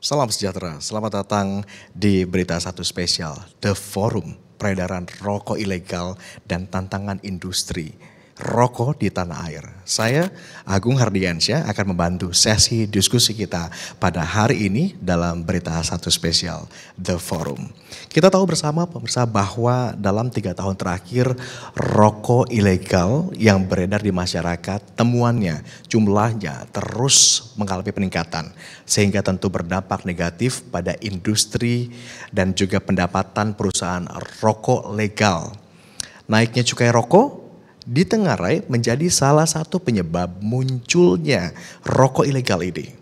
Salam sejahtera, selamat datang di Berita Satu Spesial, The Forum, peredaran rokok ilegal dan tantangan industri rokok di tanah air. Saya, Agung Hardiansyah, akan membantu sesi diskusi kita pada hari ini dalam Berita Satu Spesial, The Forum. Kita tahu bersama pemirsa bahwa dalam 3 tahun terakhir rokok ilegal yang beredar di masyarakat temuannya jumlahnya terus mengalami peningkatan sehingga tentu berdampak negatif pada industri dan juga pendapatan perusahaan rokok legal. Naiknya cukai rokok ditengarai menjadi salah satu penyebab munculnya rokok ilegal ini.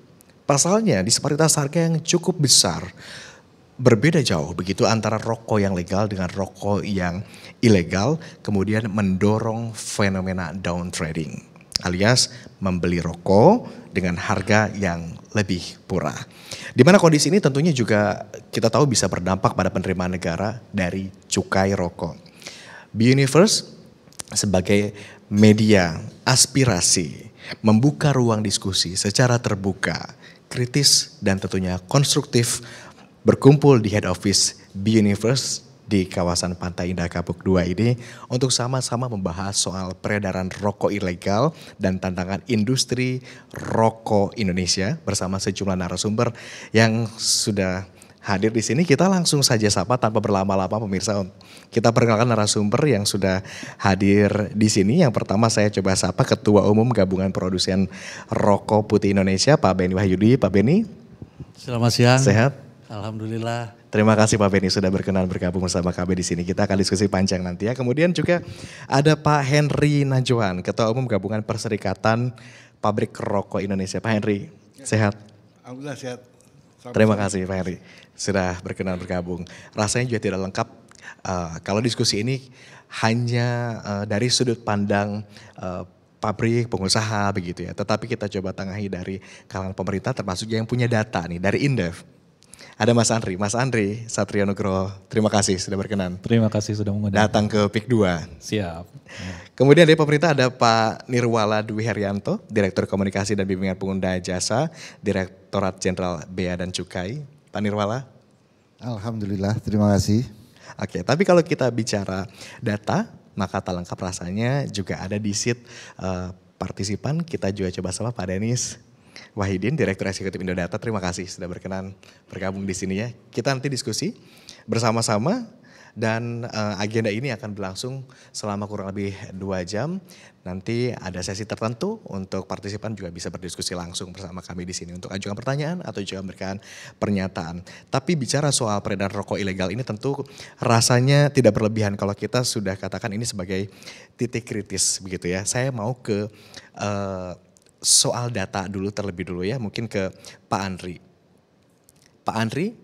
Pasalnya disparitas harga yang cukup besar, berbeda jauh begitu antara rokok yang legal dengan rokok yang ilegal, kemudian mendorong fenomena down trading, alias membeli rokok dengan harga yang lebih murah. Di mana kondisi ini tentunya juga kita tahu bisa berdampak pada penerimaan negara dari cukai rokok. Buniverse sebagai media aspirasi membuka ruang diskusi secara terbuka, kritis dan tentunya konstruktif berkumpul di head office Buniverse di kawasan Pantai Indah Kapuk 2 ini untuk sama-sama membahas soal peredaran rokok ilegal dan tantangan industri rokok Indonesia bersama sejumlah narasumber yang sudah hadir di sini. Kita langsung saja sapa tanpa berlama-lama pemirsa. Kita perkenalkan narasumber yang sudah hadir di sini. Yang pertama saya coba sapa Ketua Umum Gabungan Produsen Rokok Putih Indonesia, Pak Beni Wahyudi. Pak Beni. Selamat siang. Sehat? Alhamdulillah. Terima kasih Pak Beni sudah berkenan bergabung bersama kami di sini. Kita akan diskusi panjang nanti ya. Kemudian juga ada Pak Henry Najwan, Ketua Umum Gabungan Perserikatan Pabrik Rokok Indonesia. Pak Henry, sehat? Alhamdulillah sehat. Terima kasih Pak Henry sudah berkenan bergabung. Rasanya juga tidak lengkap kalau diskusi ini hanya dari sudut pandang pabrik, pengusaha begitu ya. Tetapi kita coba tengahi dari kalangan pemerintah termasuk yang punya data nih dari Indef. Ada Mas Andri Satrio Nugroho. Terima kasih sudah berkenan. Terima kasih sudah mengundang. Datang ke PIK 2. Siap. Kemudian dari pemerintah ada Pak Nirwala Dwi Herianto, Direktur Komunikasi dan Bimbingan Pengguna Jasa, Direktorat Jenderal Bea dan Cukai. Pak Nirwala. Alhamdulillah, terima kasih. Oke, tapi kalau kita bicara data, maka tak lengkap rasanya juga ada di sheet partisipan. Kita juga coba sama Pak Denis Wahidin, Direktur Eksekutif Indodata. Terima kasih sudah berkenan bergabung di sini ya. Kita nanti diskusi bersama-sama dan agenda ini akan berlangsung selama kurang lebih 2 jam. Nanti ada sesi tertentu untuk partisipan juga bisa berdiskusi langsung bersama kami di sini untuk ajukan pertanyaan atau juga memberikan pernyataan. Tapi bicara soal peredaran rokok ilegal ini tentu rasanya tidak berlebihan kalau kita sudah katakan ini sebagai titik kritis begitu ya. Saya mau ke soal data dulu terlebih dulu ya, mungkin ke Pak Andri. Pak Andri,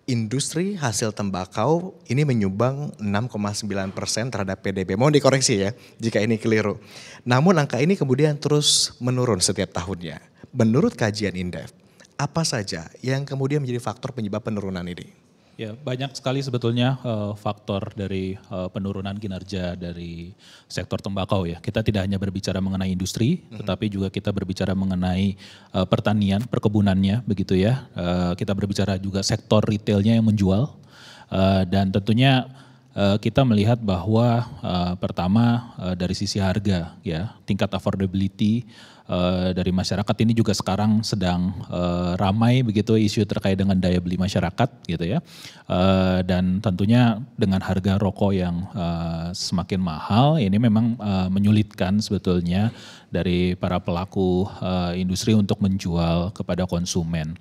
industri hasil tembakau ini menyumbang 6,9% terhadap PDB. Mohon dikoreksi ya jika ini keliru. Namun angka ini kemudian terus menurun setiap tahunnya. Menurut kajian Indef, apa saja yang kemudian menjadi faktor penyebab penurunan ini? Ya, banyak sekali sebetulnya faktor dari penurunan kinerja dari sektor tembakau ya. Kita tidak hanya berbicara mengenai industri, tetapi juga kita berbicara mengenai pertanian, perkebunannya begitu ya. Kita berbicara juga sektor retailnya yang menjual dan tentunya kita melihat bahwa pertama dari sisi harga ya, tingkat affordability dari masyarakat ini juga sekarang sedang ramai begitu isu terkait dengan daya beli masyarakat gitu ya. Dan tentunya dengan harga rokok yang semakin mahal ini memang menyulitkan sebetulnya dari para pelaku industri untuk menjual kepada konsumen.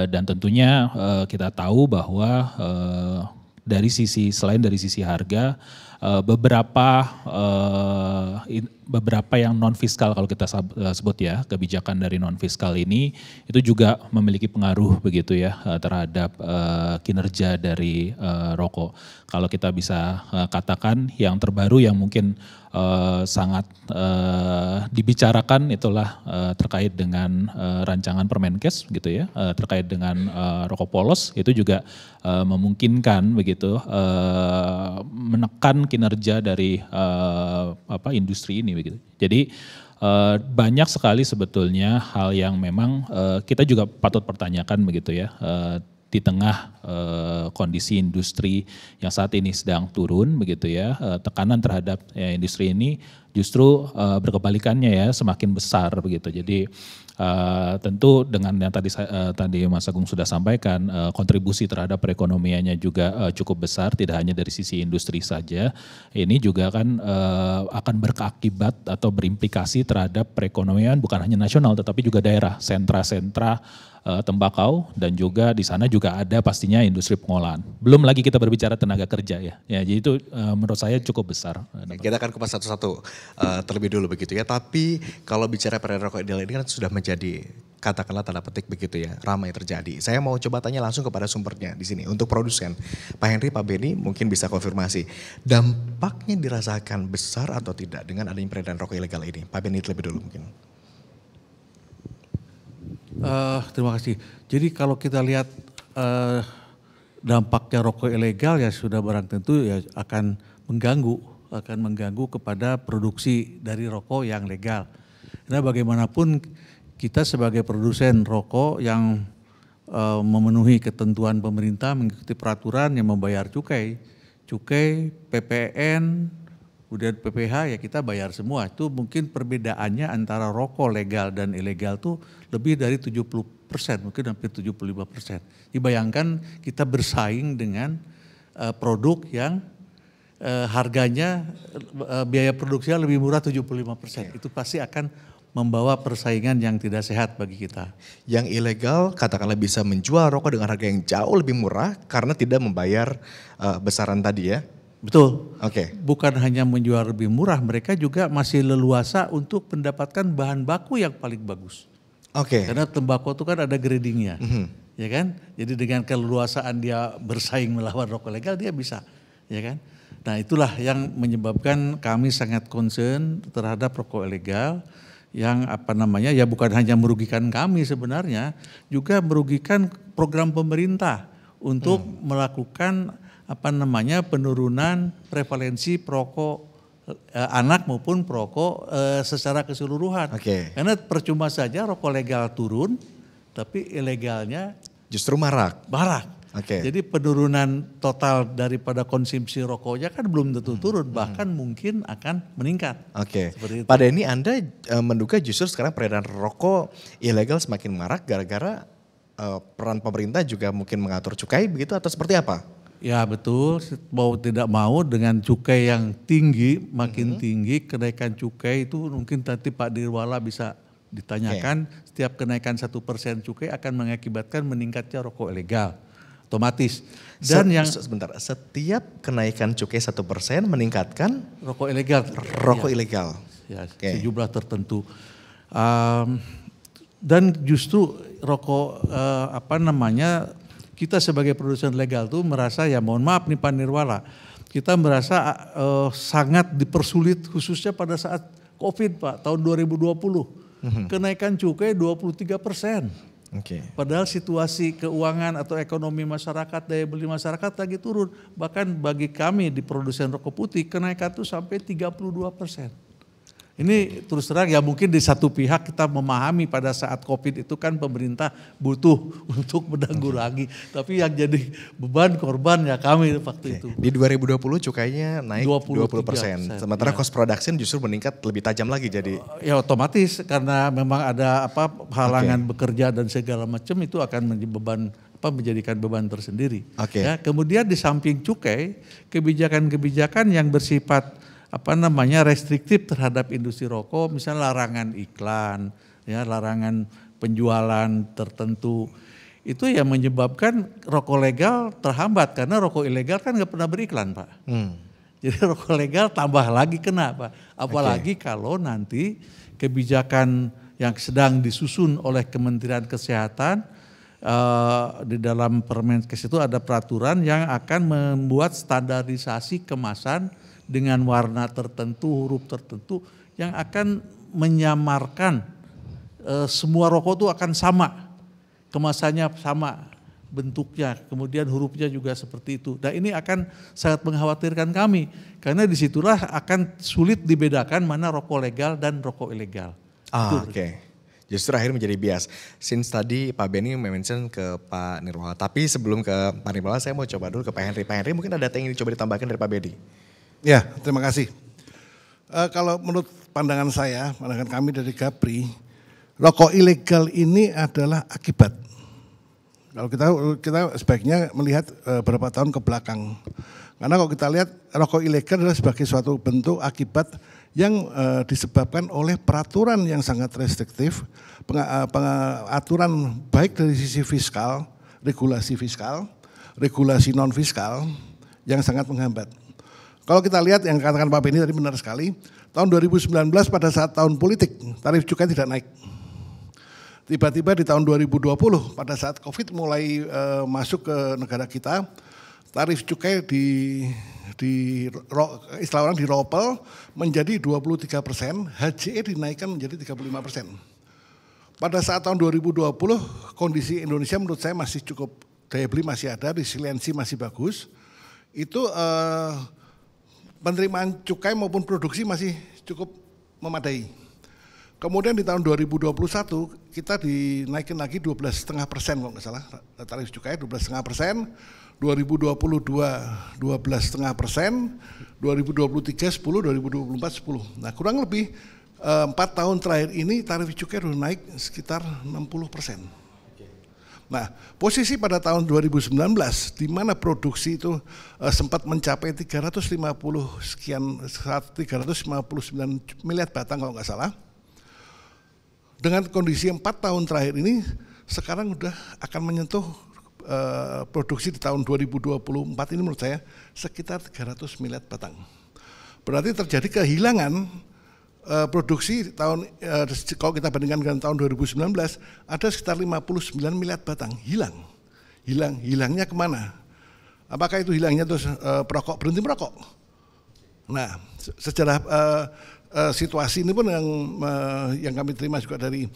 Dan tentunya kita tahu bahwa selain dari sisi harga, beberapa yang non fiskal kalau kita sebut ya, kebijakan dari non fiskal ini itu juga memiliki pengaruh begitu ya terhadap kinerja dari rokok. Kalau kita bisa katakan yang terbaru yang mungkin sangat dibicarakan itulah terkait dengan rancangan Permenkes gitu ya, terkait dengan rokok polos itu juga memungkinkan begitu menekan kinerja dari industri ini begitu. Jadi banyak sekali sebetulnya hal yang memang kita juga patut pertanyakan begitu ya. Di tengah kondisi industri yang saat ini sedang turun begitu ya, tekanan terhadap industri ini justru berkebalikannya ya, semakin besar begitu. Jadi tentu dengan yang tadi Mas Agung sudah sampaikan, kontribusi terhadap perekonomiannya juga cukup besar, tidak hanya dari sisi industri saja. Ini juga kan akan berakibat atau berimplikasi terhadap perekonomian bukan hanya nasional tetapi juga daerah, sentra-sentra tembakau, dan juga di sana juga ada pastinya industri pengolahan. Belum lagi kita berbicara tenaga kerja ya. Jadi itu menurut saya cukup besar. Kita akan kupas satu-satu terlebih dulu begitu ya. Tapi kalau bicara peredaran rokok ilegal ini kan sudah menjadi katakanlah tanda petik begitu ya, ramai terjadi. Saya mau coba tanya langsung kepada sumbernya di sini untuk produsen. Pak Henry, Pak Beni mungkin bisa konfirmasi. Dampaknya dirasakan besar atau tidak dengan adanya peredaran rokok ilegal ini? Pak Beni terlebih dulu mungkin. Terima kasih. Jadi kalau kita lihat dampaknya rokok ilegal ya sudah barang tentu ya akan mengganggu kepada produksi dari rokok yang legal. Karena bagaimanapun kita sebagai produsen rokok yang memenuhi ketentuan pemerintah, mengikuti peraturan yang membayar cukai, PPN, kemudian PPH ya kita bayar semua. Itu mungkin perbedaannya antara rokok legal dan ilegal tuh lebih dari 70%, mungkin hampir 75%. Dibayangkan kita bersaing dengan produk yang harganya, biaya produksinya lebih murah 75%. Itu pasti akan membawa persaingan yang tidak sehat bagi kita. Yang ilegal katakanlah bisa menjual rokok dengan harga yang jauh lebih murah karena tidak membayar besaran tadi ya? Betul. Oke. Bukan hanya menjual lebih murah, mereka juga masih leluasa untuk mendapatkan bahan baku yang paling bagus. Oke. Karena tembakau itu kan ada gradingnya, ya kan? Jadi dengan keleluasaan dia bersaing melawan rokok legal dia bisa, ya kan? Nah itulah yang menyebabkan kami sangat concern terhadap rokok ilegal yang ya bukan hanya merugikan kami sebenarnya, juga merugikan program pemerintah untuk melakukan penurunan prevalensi perokok anak maupun perokok secara keseluruhan. Karena percuma saja rokok legal turun, tapi ilegalnya justru marak. Jadi penurunan total daripada konsumsi rokoknya kan belum tentu turun, bahkan mungkin akan meningkat. Pak Denny, Anda menduga justru sekarang peredaran rokok ilegal semakin marak gara-gara peran pemerintah juga mungkin mengatur cukai begitu atau seperti apa? Ya betul, mau tidak mau dengan cukai yang tinggi, makin tinggi kenaikan cukai itu mungkin nanti Pak Dirwala bisa ditanyakan, setiap kenaikan 1% cukai akan mengakibatkan meningkatnya rokok ilegal, otomatis. Dan sebentar, setiap kenaikan cukai 1% meningkatkan rokok ilegal. Ilegal. Ya, sejumlah tertentu. Dan justru rokok kita sebagai produsen legal tuh merasa ya mohon maaf nih Pak Nirwala, kita merasa sangat dipersulit khususnya pada saat COVID Pak tahun 2020. Kenaikan cukai 23%. Padahal situasi keuangan atau ekonomi masyarakat, daya beli masyarakat lagi turun. Bahkan bagi kami di produsen rokok putih kenaikan itu sampai 32%. Ini terus terang ya mungkin di satu pihak kita memahami pada saat COVID itu kan pemerintah butuh untuk menanggulangi. Tapi yang jadi beban korban ya kami waktu itu. Di 2020 cukainya naik 20%. Sementara cost production justru meningkat lebih tajam lagi jadi. Ya otomatis karena memang ada halangan bekerja dan segala macam itu akan menjadikan beban tersendiri. Ya, kemudian di samping cukai, kebijakan-kebijakan yang bersifat restriktif terhadap industri rokok, misalnya larangan iklan, ya larangan penjualan tertentu, itu yang menyebabkan rokok legal terhambat karena rokok ilegal kan nggak pernah beriklan Pak. Jadi rokok legal tambah lagi kena Pak, apalagi kalau nanti kebijakan yang sedang disusun oleh Kementerian Kesehatan di dalam Permenkes itu ada peraturan yang akan membuat standarisasi kemasan dengan warna tertentu, huruf tertentu yang akan menyamarkan semua rokok itu akan sama, kemasannya sama, bentuknya, kemudian hurufnya juga seperti itu. Dan ini akan sangat mengkhawatirkan kami, karena disitulah akan sulit dibedakan mana rokok legal dan rokok ilegal. Oke. Justru akhirnya menjadi bias. Since tadi Pak Benny mention ke Pak Nirwala, tapi sebelum ke Pak Nirwala saya mau coba dulu ke Pak Henry. Pak Henry mungkin ada yang ingin coba ditambahkan dari Pak Benny. Ya, terima kasih. Kalau menurut pandangan saya, pandangan kami dari Gapri, rokok ilegal ini adalah akibat. Kalau kita sebaiknya melihat beberapa tahun ke belakang. Karena kalau kita lihat rokok ilegal adalah sebagai suatu bentuk akibat yang disebabkan oleh peraturan yang sangat restriktif, aturan baik dari sisi fiskal, regulasi non fiskal yang sangat menghambat. Kalau kita lihat yang katakan Pak Benny tadi benar sekali, tahun 2019 pada saat tahun politik tarif cukai tidak naik. Tiba-tiba di tahun 2020 pada saat COVID mulai masuk ke negara kita, tarif cukai istilah orang diropel menjadi 23%, HJE dinaikkan menjadi 35%. Pada saat tahun 2020 kondisi Indonesia menurut saya masih cukup, daya beli masih ada, resiliensi masih bagus. Itu penerimaan cukai maupun produksi masih cukup memadai. Kemudian di tahun 2021 kita dinaikin lagi 12,5% kalau nggak salah, tarif cukai 12,5%. 2022 12,5%, 2023 10, 2024 10. Nah kurang lebih 4 tahun terakhir ini tarif cukai sudah naik sekitar 60%. Nah posisi pada tahun 2019 di mana produksi itu sempat mencapai 359 miliar batang kalau nggak salah. Dengan kondisi 4 tahun terakhir ini sekarang sudah akan menyentuh produksi di tahun 2024 ini menurut saya sekitar 300 miliar batang. Berarti terjadi kehilangan produksi tahun kalau kita bandingkan dengan tahun 2019 ada sekitar 59 miliar batang hilangnya kemana? Apakah itu hilangnya terus perokok berhenti merokok? Nah sejarah situasi ini pun yang kami terima juga dari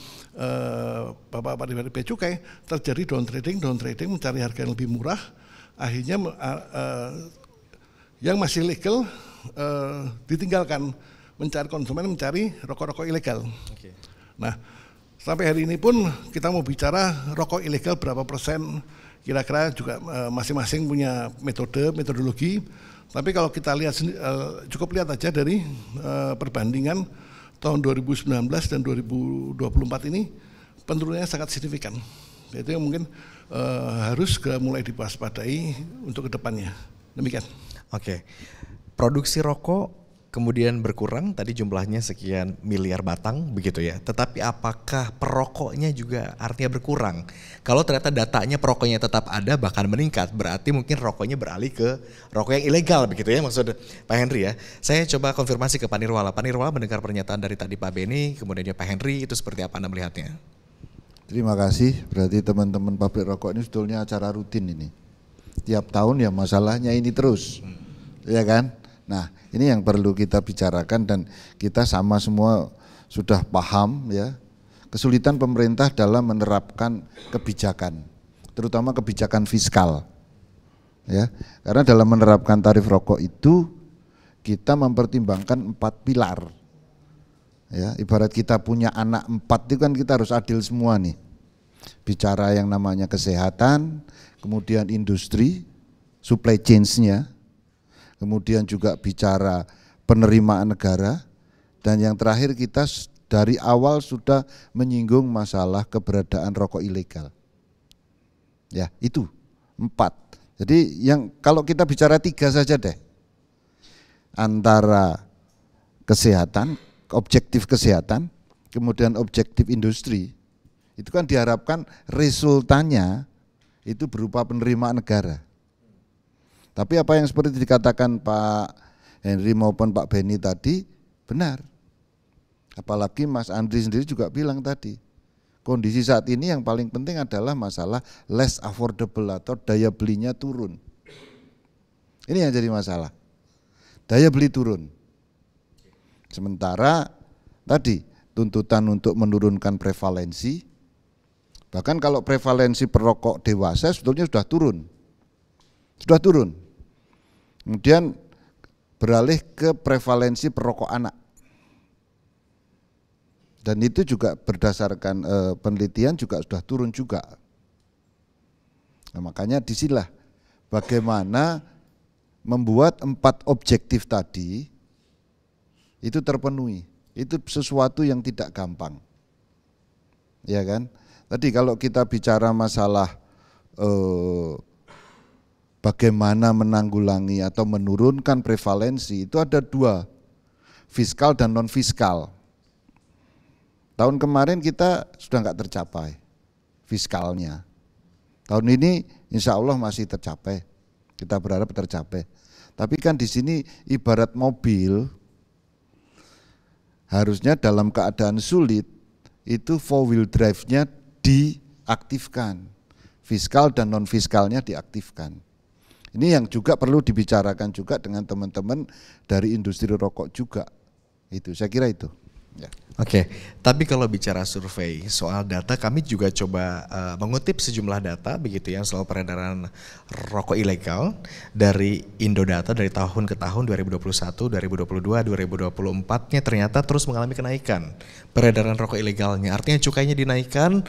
Bapak dari Bea Cukai, terjadi down trading mencari harga yang lebih murah, akhirnya yang masih legal ditinggalkan, mencari konsumen, mencari rokok-rokok ilegal. Nah sampai hari ini pun kita mau bicara rokok ilegal berapa persen, kira-kira juga masing-masing punya metodologi. Tapi kalau kita lihat cukup lihat aja dari perbandingan tahun 2019 dan 2024 ini penurunannya sangat signifikan. Itu yang mungkin harus mulai diwaspadai untuk kedepannya. Demikian. Oke, produksi rokok kemudian berkurang, tadi jumlahnya sekian miliar batang begitu ya. Tetapi apakah perokoknya juga artinya berkurang? Kalau ternyata datanya perokoknya tetap ada bahkan meningkat, berarti mungkin rokoknya beralih ke rokok yang ilegal begitu ya maksud Pak Henry ya. Saya coba konfirmasi ke Pak Nirwala. Pak Nirwala mendengar pernyataan dari tadi Pak Benny, kemudian Pak Henry, itu seperti apa Anda melihatnya? Terima kasih, berarti teman-teman pabrik rokok ini sebetulnya acara rutin ini. Tiap tahun ya masalahnya ini terus, ya kan? Nah ini yang perlu kita bicarakan dan kita sama semua sudah paham ya kesulitan pemerintah dalam menerapkan kebijakan, terutama kebijakan fiskal ya, karena dalam menerapkan tarif rokok itu kita mempertimbangkan 4 pilar ya, ibarat kita punya anak 4 itu kan kita harus adil semua nih, bicara yang namanya kesehatan, kemudian industri, supply chains-nya, kemudian juga bicara penerimaan negara, dan yang terakhir kita dari awal sudah menyinggung masalah keberadaan rokok ilegal. Ya itu 4. Jadi yang kalau kita bicara 3 saja deh, antara kesehatan, objektif kesehatan, kemudian objektif industri, itu kan diharapkan resultannya itu berupa penerimaan negara. Tapi apa yang seperti dikatakan Pak Henry maupun Pak Benny tadi benar. Apalagi Mas Andri sendiri juga bilang tadi, kondisi saat ini yang paling penting adalah masalah less affordable atau daya belinya turun. Ini yang jadi masalah, daya beli turun. Sementara tadi tuntutan untuk menurunkan prevalensi Bahkan kalau prevalensi perokok dewasa sebetulnya sudah turun. Sudah turun. Kemudian beralih ke prevalensi perokok anak. Dan itu juga berdasarkan penelitian juga sudah turun juga. Nah, makanya disinilah bagaimana membuat 4 objektif tadi itu terpenuhi. Itu sesuatu yang tidak gampang. Ya kan? Tadi kalau kita bicara masalah bagaimana menanggulangi atau menurunkan prevalensi, itu ada 2, fiskal dan non fiskal. Tahun kemarin kita sudah nggak tercapai fiskalnya. Tahun ini insya Allah masih tercapai. Kita berharap tercapai. Tapi kan di sini ibarat mobil, harusnya dalam keadaan sulit itu 4-wheel drive-nya diaktifkan, fiskal dan non fiskalnya diaktifkan. Ini yang juga perlu dibicarakan juga dengan teman-teman dari industri rokok juga. Itu saya kira itu. Ya. Oke, tapi kalau bicara survei soal data, kami juga coba mengutip sejumlah data begitu ya soal peredaran rokok ilegal dari Indodata dari tahun ke tahun 2021, 2022, 2024-nya ternyata terus mengalami kenaikan peredaran rokok ilegalnya. Artinya cukainya dinaikkan,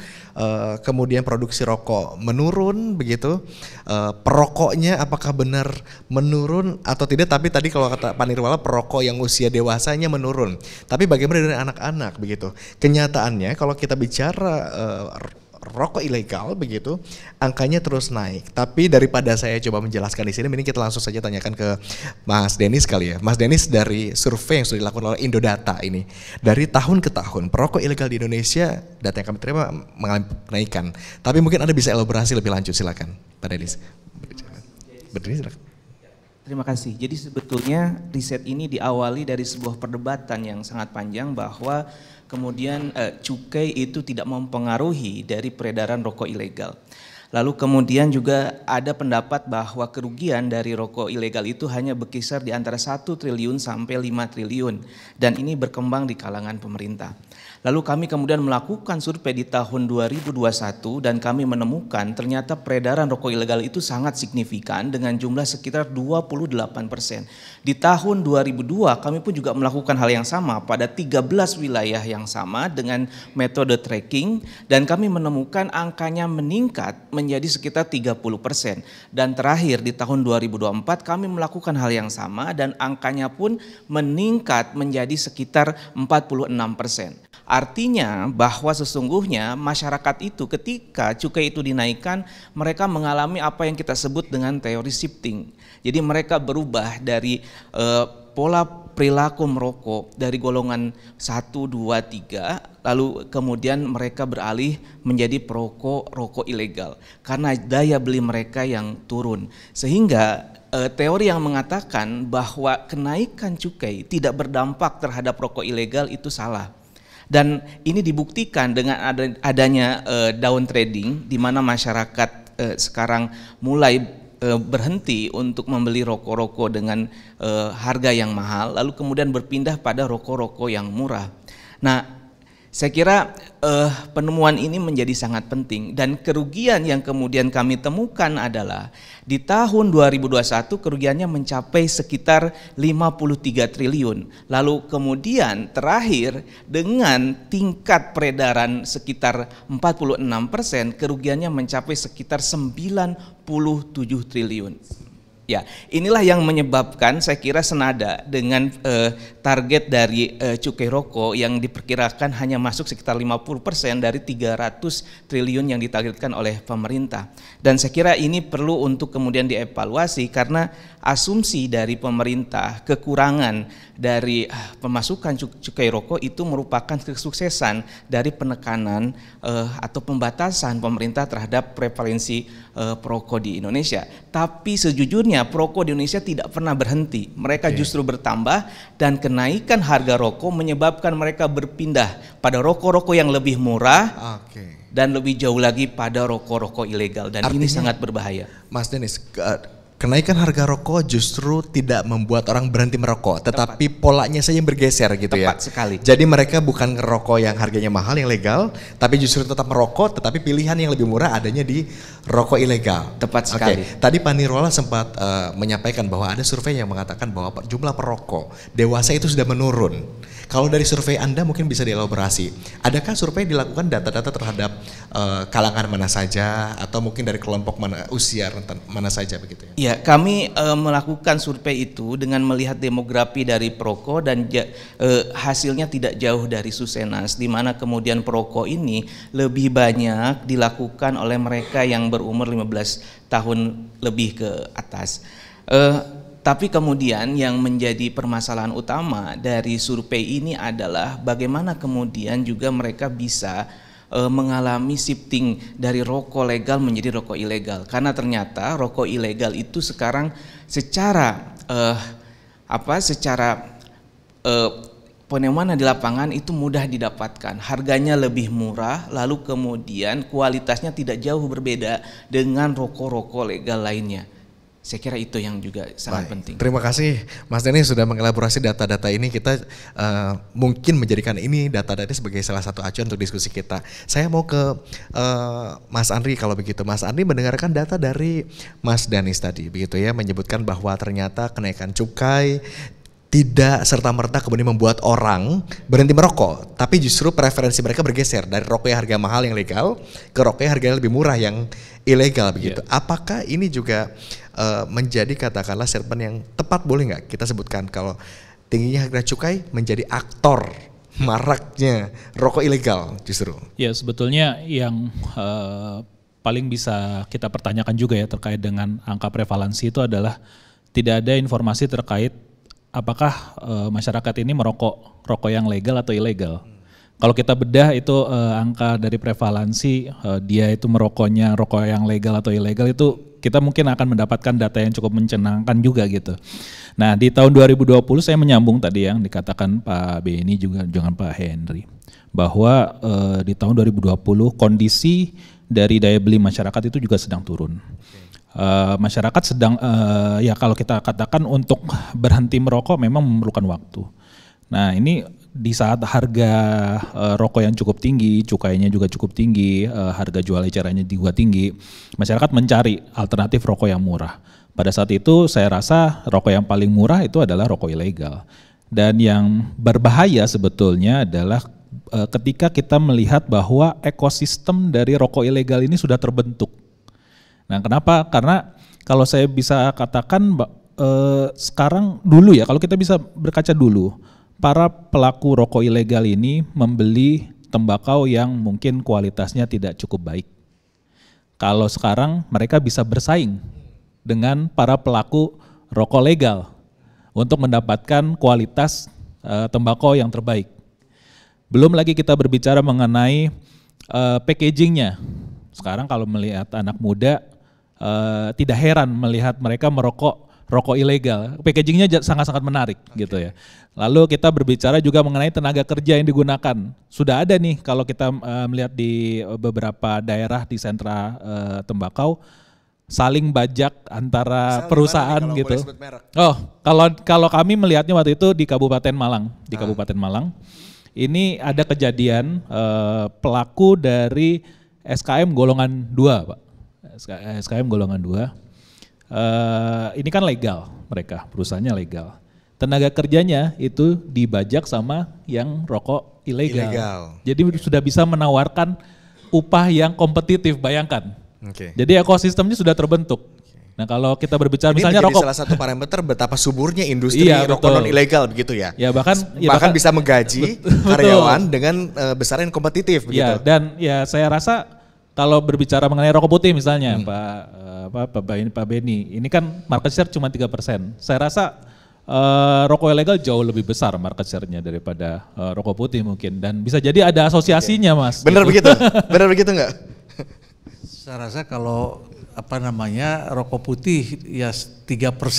kemudian produksi rokok menurun begitu. Perokoknya apakah benar menurun atau tidak? Tapi tadi kalau kata Pak Nirwala perokok yang usia dewasanya menurun. Tapi bagaimana dengan anak-anak begitu? Kenyataannya kalau kita bicara rokok ilegal begitu, angkanya terus naik. Tapi daripada saya coba menjelaskan di sini, ini kita langsung saja tanyakan ke Mas Denis kali ya. Mas Denis, dari survei yang sudah dilakukan oleh Indodata ini, dari tahun ke tahun perokok ilegal di Indonesia, data yang kami terima mengalami kenaikan. Tapi mungkin Anda bisa elaborasi lebih lanjut, silakan Pak Denis. Berdiri silakan. Terima kasih. Jadi sebetulnya riset ini diawali dari sebuah perdebatan yang sangat panjang bahwa kemudian cukai itu tidak mempengaruhi dari peredaran rokok ilegal. Lalu kemudian juga ada pendapat bahwa kerugian dari rokok ilegal itu hanya berkisar di antara 1 triliun sampai 5 triliun. Dan ini berkembang di kalangan pemerintah. Lalu kami kemudian melakukan survei di tahun 2021 dan kami menemukan ternyata peredaran rokok ilegal itu sangat signifikan dengan jumlah sekitar 28%. Di tahun 2002 kami pun juga melakukan hal yang sama pada 13 wilayah yang sama dengan metode tracking dan kami menemukan angkanya meningkat menjadi sekitar 30%. Dan terakhir di tahun 2024 kami melakukan hal yang sama dan angkanya pun meningkat menjadi sekitar 46%. Artinya bahwa sesungguhnya masyarakat itu ketika cukai itu dinaikkan, mereka mengalami apa yang kita sebut dengan teori shifting. Jadi mereka berubah dari pola perilaku merokok dari golongan 1, 2, 3, lalu kemudian mereka beralih menjadi perokok rokok ilegal karena daya beli mereka yang turun. Sehingga teori yang mengatakan bahwa kenaikan cukai tidak berdampak terhadap rokok ilegal itu salah. Dan ini dibuktikan dengan adanya down trading di mana masyarakat sekarang mulai berhenti untuk membeli rokok-rokok dengan harga yang mahal lalu kemudian berpindah pada rokok-rokok yang murah. Nah, saya kira penemuan ini menjadi sangat penting dan kerugian yang kemudian kami temukan adalah di tahun 2021 kerugiannya mencapai sekitar 53 triliun. Lalu kemudian terakhir dengan tingkat peredaran sekitar 46%, kerugiannya mencapai sekitar 97 triliun. Ya, inilah yang menyebabkan saya kira senada dengan target dari cukai rokok yang diperkirakan hanya masuk sekitar 50% dari 300 triliun yang ditargetkan oleh pemerintah. Dan saya kira ini perlu untuk kemudian dievaluasi karena asumsi dari pemerintah kekurangan dari pemasukan cukai rokok itu merupakan kesuksesan dari penekanan atau pembatasan pemerintah terhadap prevalensi perokok di Indonesia. Tapi sejujurnya perokok di Indonesia tidak pernah berhenti. Mereka justru bertambah dan kenaikan harga rokok menyebabkan mereka berpindah pada rokok-rokok yang lebih murah dan lebih jauh lagi pada rokok-rokok ilegal dan artinya, ini sangat berbahaya. Mas Denis, kenaikan harga rokok justru tidak membuat orang berhenti merokok, tetapi polanya saja yang bergeser gitu ya. Tepat sekali. Jadi mereka bukan ngerokok yang harganya mahal, yang legal, tapi justru tetap merokok, tetapi pilihan yang lebih murah adanya di rokok ilegal. Tepat sekali. Tadi Pak Nirwala sempat menyampaikan bahwa ada survei yang mengatakan bahwa jumlah perokok dewasa itu sudah menurun. Kalau dari survei Anda mungkin bisa dielaborasi. Adakah survei dilakukan data-data terhadap kalangan mana saja, atau mungkin dari kelompok mana, usia rentan mana saja begitu ya? Ya, kami melakukan survei itu dengan melihat demografi dari perokok dan hasilnya tidak jauh dari Susenas, di mana kemudian perokok ini lebih banyak dilakukan oleh mereka yang berumur 15 tahun lebih ke atas. Tapi kemudian yang menjadi permasalahan utama dari survei ini adalah bagaimana kemudian juga mereka bisa mengalami shifting dari rokok legal menjadi rokok ilegal, karena ternyata rokok ilegal itu sekarang secara fenomena di lapangan itu mudah didapatkan, harganya lebih murah, lalu kemudian kualitasnya tidak jauh berbeda dengan rokok-rokok legal lainnya. Saya kira itu yang juga sangat penting. Terima kasih Mas Denny sudah mengelaborasi data-data ini. Kita mungkin menjadikan ini data-data sebagai salah satu acuan untuk diskusi kita. Saya mau ke Mas Andri kalau begitu. Mas Andri mendengarkan data dari Mas Danis tadi begitu ya, menyebutkan bahwa ternyata kenaikan cukai tidak serta-merta kemudian membuat orang berhenti merokok, tapi justru preferensi mereka bergeser dari rokok yang harga mahal yang legal ke rokok yang harganya lebih murah yang ilegal begitu. Apakah ini juga menjadi katakanlah statement yang tepat, boleh nggak kita sebutkan kalau tingginya harga cukai menjadi aktor maraknya rokok ilegal justru? Ya, sebetulnya yang paling bisa kita pertanyakan juga ya terkait dengan angka prevalensi itu adalah tidak ada informasi terkait apakah masyarakat ini merokok rokok yang legal atau ilegal. Kalau kita bedah itu angka dari prevalensi dia itu merokoknya rokok yang legal atau ilegal, itu kita mungkin akan mendapatkan data yang cukup mencenangkan juga gitu. Nah, di tahun 2020 saya menyambung tadi yang dikatakan Pak Beni juga dengan Pak Henry, bahwa di tahun 2020 kondisi dari daya beli masyarakat itu juga sedang turun. Masyarakat sedang ya kalau kita katakan untuk berhenti merokok memang memerlukan waktu. Nah, ini di saat harga rokok yang cukup tinggi, cukainya juga cukup tinggi, harga jual ecerannya juga tinggi, masyarakat mencari alternatif rokok yang murah. Pada saat itu saya rasa rokok yang paling murah itu adalah rokok ilegal. Dan yang berbahaya sebetulnya adalah ketika kita melihat bahwa ekosistem dari rokok ilegal ini sudah terbentuk. Nah, kenapa? Karena kalau saya bisa katakan sekarang dulu ya, kalau kita bisa berkaca dulu, para pelaku rokok ilegal ini membeli tembakau yang mungkin kualitasnya tidak cukup baik. Kalau sekarang mereka bisa bersaing dengan para pelaku rokok legal untuk mendapatkan kualitas tembakau yang terbaik. Belum lagi kita berbicara mengenai packagingnya. Sekarang kalau melihat anak muda, tidak heran melihat mereka merokok rokok ilegal, packagingnya sangat-sangat menarik gitu ya. Lalu kita berbicara juga mengenai tenaga kerja yang digunakan. Sudah ada nih kalau kita melihat di beberapa daerah di sentra tembakau, saling bajak antara perusahaan gitu. Oh, kalau kami melihatnya waktu itu di Kabupaten Malang, Kabupaten Malang, ini ada kejadian pelaku dari SKM golongan 2, Pak. SKM golongan 2. Ini kan legal, mereka perusahaannya legal. Tenaga kerjanya itu dibajak sama yang rokok ilegal. Jadi sudah bisa menawarkan upah yang kompetitif, bayangkan. Jadi ekosistemnya sudah terbentuk. Nah, kalau kita berbicara ini misalnya rokok, salah satu parameter betapa suburnya industri rokok non ilegal begitu ya. Ya bahkan bisa menggaji karyawan dengan besaran yang kompetitif begitu. Dan ya saya rasa kalau berbicara mengenai rokok putih misalnya Pak Beni, ini kan market share cuma 3%. Saya rasa rokok ilegal jauh lebih besar market share-nya daripada rokok putih mungkin, dan bisa jadi ada asosiasinya Mas. Benar gitu. Begitu? Benar begitu enggak? Saya rasa kalau rokok putih ya 3%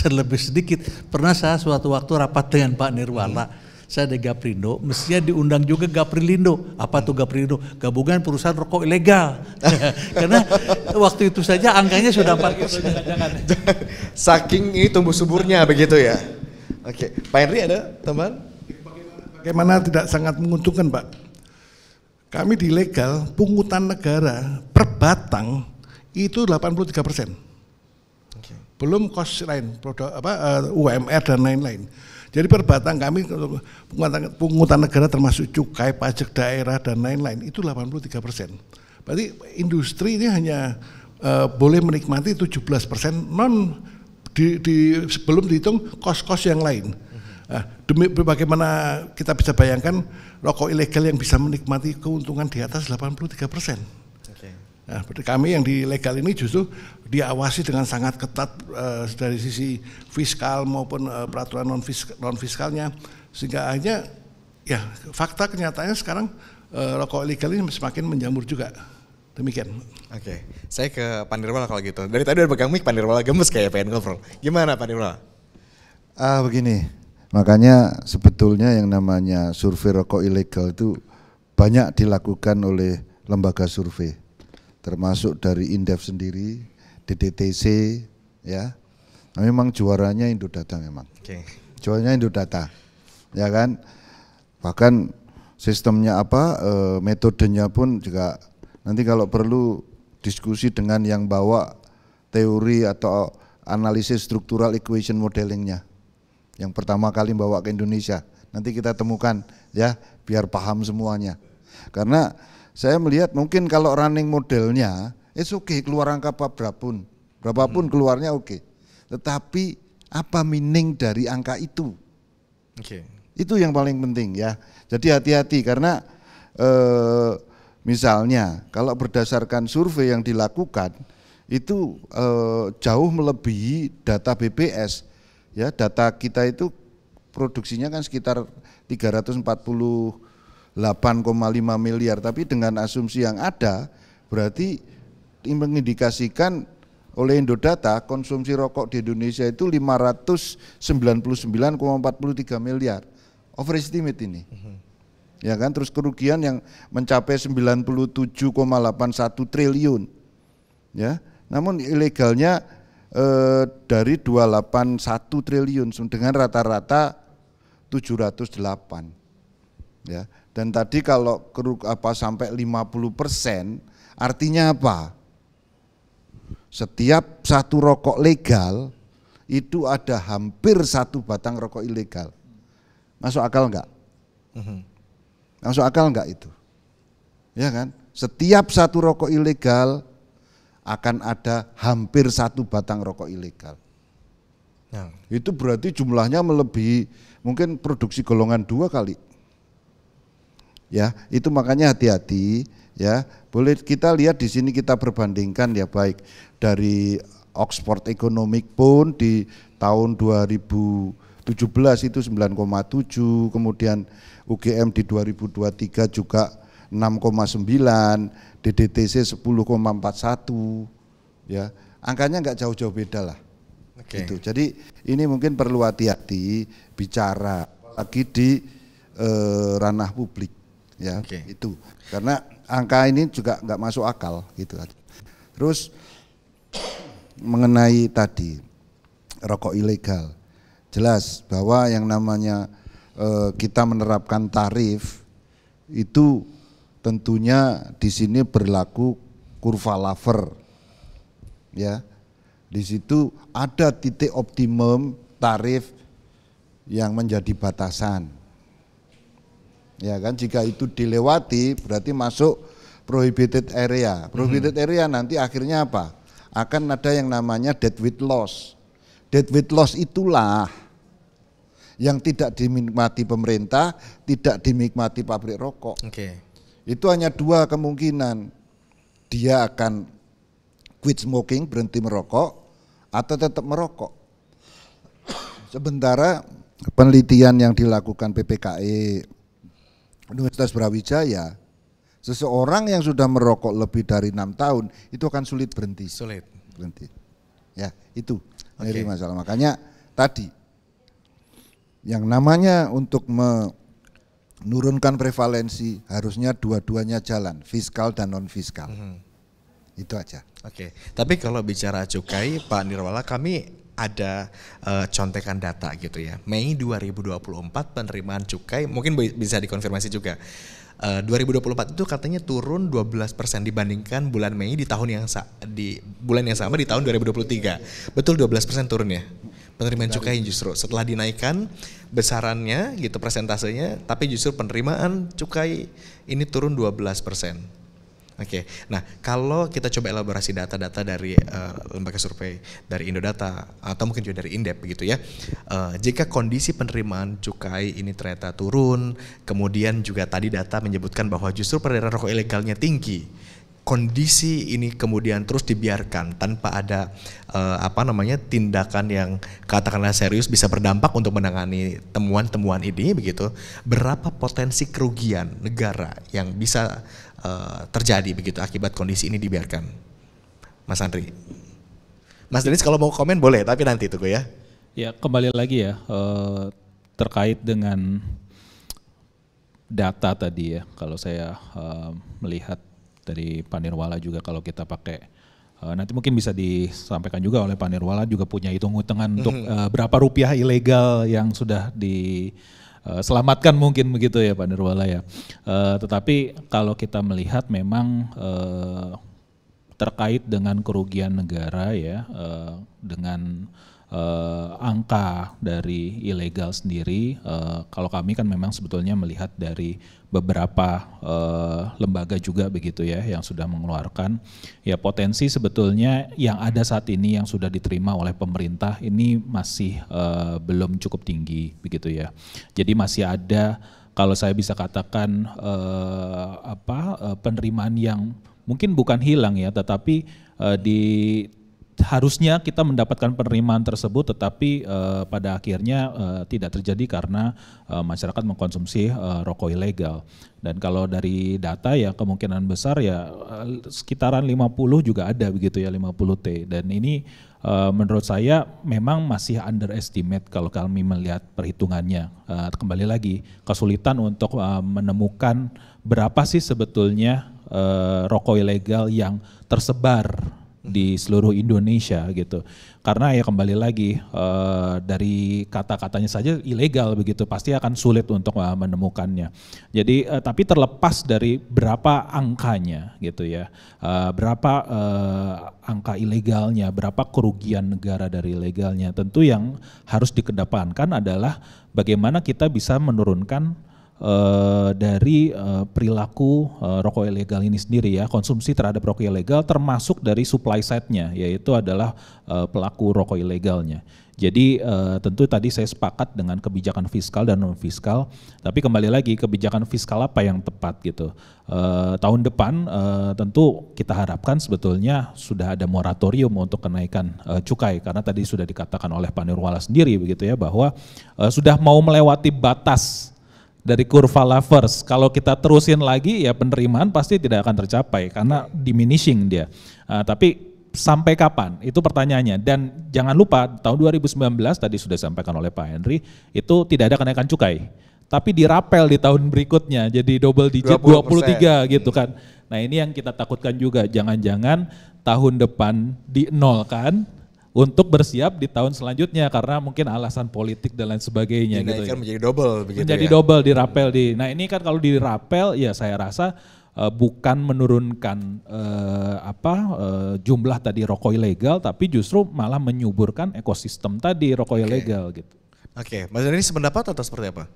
lebih sedikit. Pernah saya suatu waktu rapat dengan Pak Nirwala. saya di Gaprindo, mestinya diundang juga Gaprilindo. Apa tuh Gaprilindo? Gabungan perusahaan rokok ilegal. Karena waktu itu saja angkanya sudah 4%. Saking ini tumbuh suburnya begitu ya. Oke, Pak Henry ada teman? Bagaimana tidak sangat menguntungkan, Pak? Kami di legal pungutan negara per batang itu 83%. Belum cost lain, produk UMR dan lain-lain. Jadi per batang kami pungutan negara termasuk cukai, pajak daerah dan lain-lain itu 83%. Berarti industri ini hanya boleh menikmati 17% belum dihitung kos-kos yang lain. Nah, demi bagaimana kita bisa bayangkan rokok ilegal yang bisa menikmati keuntungan di atas 83%. Nah, kami yang di legal ini justru diawasi dengan sangat ketat dari sisi fiskal maupun peraturan non fiskalnya, sehingga akhirnya ya fakta kenyataannya sekarang rokok ilegal ini semakin menjamur juga. Demikian. Oke, saya ke Pak Nirwala kalau gitu. Dari tadi udah pegang mic, Pak Nirwala gemes kayak pengen ngobrol. Gimana Pak Nirwala? Begini, makanya sebetulnya yang namanya survei rokok ilegal itu banyak dilakukan oleh lembaga survei, termasuk dari Indef sendiri, DDTC, ya. Nah, memang juaranya Indodata memang. Juaranya Indodata, ya kan. Bahkan sistemnya metodenya pun juga nanti kalau perlu diskusi dengan yang bawa teori atau analisis struktural equation modelingnya. Yang pertama kali bawa ke Indonesia, nanti kita temukan ya biar paham semuanya. Karena saya melihat mungkin kalau running modelnya oke, keluar angka berapapun keluarnya oke. Tetapi apa meaning dari angka itu? Itu yang paling penting ya. Jadi hati-hati karena misalnya kalau berdasarkan survei yang dilakukan itu jauh melebihi data BPS. Ya, data kita itu produksinya kan sekitar 348,5 miliar, tapi dengan asumsi yang ada berarti mengindikasikan oleh Indodata konsumsi rokok di Indonesia itu 599,43 miliar. Overestimate ini. Ya kan, terus kerugian yang mencapai 97,81 triliun. Ya. Namun ilegalnya dari 281 triliun dengan rata-rata 708. Ya. Dan tadi kalau sampai 50%, artinya apa? Setiap satu rokok legal itu ada hampir satu batang rokok ilegal. Masuk akal enggak? Masuk akal enggak itu? Ya kan? Setiap satu rokok ilegal akan ada hampir satu batang rokok ilegal. Itu berarti jumlahnya melebihi mungkin produksi golongan 2 kali. Ya, itu makanya hati-hati ya. Boleh kita lihat di sini kita perbandingkan ya, baik dari Oxford Economic pun di tahun 2017 itu 9,7, kemudian UGM di 2023 juga 6,9, DDTC 10,41, ya angkanya nggak jauh-jauh beda lah. Gitu. Jadi ini mungkin perlu hati-hati bicara lagi di ranah publik, ya itu karena angka ini juga nggak masuk akal gitu. Terus mengenai tadi rokok ilegal, jelas bahwa yang namanya kita menerapkan tarif itu tentunya di sini berlaku kurva Laffer, ya. Di situ ada titik optimum tarif yang menjadi batasan, ya kan. Jika itu dilewati berarti masuk prohibited area. Prohibited area nanti akhirnya apa? Akan ada yang namanya deadweight loss. Deadweight loss itulah yang tidak dinikmati pemerintah, tidak dinikmati pabrik rokok. Itu hanya dua kemungkinan, dia akan quit smoking, berhenti merokok, atau tetap merokok. Sementara penelitian yang dilakukan PPKE Universitas Brawijaya, seseorang yang sudah merokok lebih dari 6 tahun itu akan sulit berhenti. Ya itu jadi masalah. Makanya tadi Yang namanya untuk menurunkan prevalensi harusnya dua-duanya jalan, fiskal dan non fiskal. Itu aja. Oke, tapi kalau bicara cukai, Pak Nirwala, kami ada contekan data gitu ya. Mei 2024 penerimaan cukai, mungkin bisa dikonfirmasi juga. 2024 itu katanya turun 12% dibandingkan bulan Mei di bulan yang sama di tahun 2023. Betul 12% turun ya? Penerimaan cukai justru setelah dinaikkan besarannya gitu persentasenya, tapi justru penerimaan cukai ini turun 12%. Oke, nah kalau kita coba elaborasi data-data dari lembaga survei dari Indodata atau mungkin juga dari Indep begitu ya, jika kondisi penerimaan cukai ini ternyata turun, kemudian juga tadi data menyebutkan bahwa justru peredaran rokok ilegalnya tinggi, kondisi ini kemudian terus dibiarkan tanpa ada tindakan yang katakanlah serius bisa berdampak untuk menangani temuan-temuan ini begitu, berapa potensi kerugian negara yang bisa terjadi begitu akibat kondisi ini dibiarkan? Mas Andri. Mas Denis kalau mau komen boleh, tapi nanti tunggu ya. Ya kembali lagi ya terkait dengan data tadi ya, kalau saya melihat dari Pak Nirwala juga kalau kita pakai nanti mungkin bisa disampaikan juga oleh Pak Nirwala juga punya hitung-hitungan untuk berapa rupiah ilegal yang sudah diselamatkan mungkin begitu ya Pak Nirwala ya. Tetapi kalau kita melihat memang terkait dengan kerugian negara ya dengan angka dari ilegal sendiri, kalau kami kan memang sebetulnya melihat dari beberapa lembaga juga begitu ya yang sudah mengeluarkan ya potensi sebetulnya yang ada saat ini yang sudah diterima oleh pemerintah ini masih belum cukup tinggi begitu ya. Jadi masih ada kalau saya bisa katakan penerimaan yang mungkin bukan hilang ya, tetapi harusnya kita mendapatkan penerimaan tersebut, tetapi pada akhirnya tidak terjadi karena masyarakat mengkonsumsi rokok ilegal. Dan kalau dari data ya kemungkinan besar ya sekitaran 50 juga ada begitu ya, 50T. Dan ini menurut saya memang masih underestimate kalau kami melihat perhitungannya. Kembali lagi kesulitan untuk menemukan berapa sih sebetulnya rokok ilegal yang tersebar di seluruh Indonesia gitu. Karena ya kembali lagi dari kata-katanya saja ilegal begitu, pasti akan sulit untuk menemukannya. Jadi tapi terlepas dari berapa angkanya gitu ya, berapa angka ilegalnya, berapa kerugian negara dari ilegalnya, tentu yang harus dikedepankan adalah bagaimana kita bisa menurunkan dari perilaku rokok ilegal ini sendiri ya, konsumsi terhadap rokok ilegal termasuk dari supply side-nya, yaitu adalah pelaku rokok ilegalnya. Jadi tentu tadi saya sepakat dengan kebijakan fiskal dan non fiskal, tapi kembali lagi kebijakan fiskal apa yang tepat gitu. Tahun depan tentu kita harapkan sebetulnya sudah ada moratorium untuk kenaikan cukai, karena tadi sudah dikatakan oleh Pak Nirwala sendiri begitu ya, bahwa sudah mau melewati batas dari kurva Lavers. Kalau kita terusin lagi ya penerimaan pasti tidak akan tercapai karena diminishing dia. Tapi sampai kapan? Itu pertanyaannya. Dan jangan lupa tahun 2019 tadi sudah disampaikan oleh Pak Henry, itu tidak ada kenaikan cukai. Tapi dirapel di tahun berikutnya jadi double digit 23 gitu kan. Nah ini yang kita takutkan juga, jangan-jangan tahun depan dinolkan untuk bersiap di tahun selanjutnya karena mungkin alasan politik dan lain sebagainya gitu ya. Menjadi double begitu menjadi ya. Double dirapel nah ini kan kalau dirapel ya saya rasa bukan menurunkan jumlah tadi rokok ilegal, tapi justru malah menyuburkan ekosistem tadi rokok ilegal gitu. Oke, Mas Denis sependapat atau seperti apa?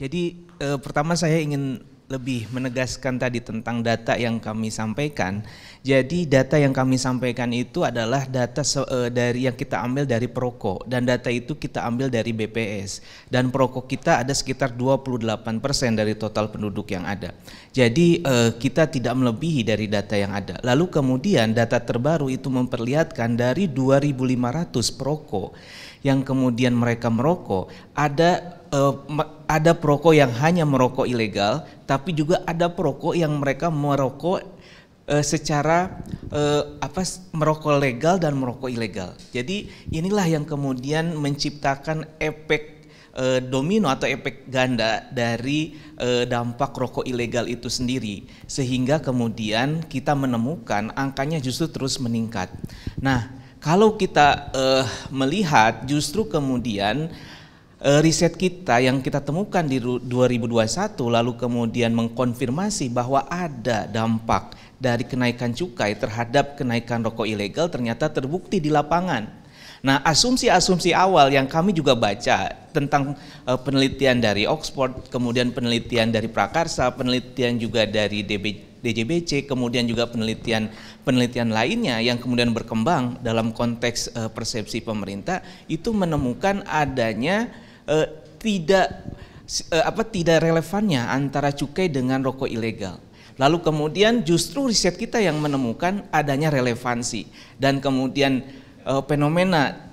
Jadi pertama saya ingin lebih menegaskan tadi tentang data yang kami sampaikan. Jadi data yang kami sampaikan itu adalah data dari yang kita ambil dari perokok, dan data itu kita ambil dari BPS, dan perokok kita ada sekitar 28% dari total penduduk yang ada. Jadi kita tidak melebihi dari data yang ada. Lalu kemudian data terbaru itu memperlihatkan dari 2.500 perokok yang kemudian mereka merokok, ada perokok yang hanya merokok ilegal, tapi juga ada perokok yang mereka merokok secara merokok legal dan merokok ilegal. Jadi inilah yang kemudian menciptakan efek domino atau efek ganda dari dampak rokok ilegal itu sendiri, sehingga kemudian kita menemukan angkanya justru terus meningkat. Nah, kalau kita melihat justru kemudian riset kita yang kita temukan di 2021 lalu kemudian mengkonfirmasi bahwa ada dampak dari kenaikan cukai terhadap kenaikan rokok ilegal ternyata terbukti di lapangan. Nah, asumsi-asumsi awal yang kami juga baca tentang penelitian dari Oxford, kemudian penelitian dari Prakarsa, penelitian juga dari DJBC, kemudian juga penelitian lainnya yang kemudian berkembang dalam konteks persepsi pemerintah, itu menemukan adanya tidak relevannya antara cukai dengan rokok ilegal. Lalu kemudian justru riset kita yang menemukan adanya relevansi, dan kemudian fenomena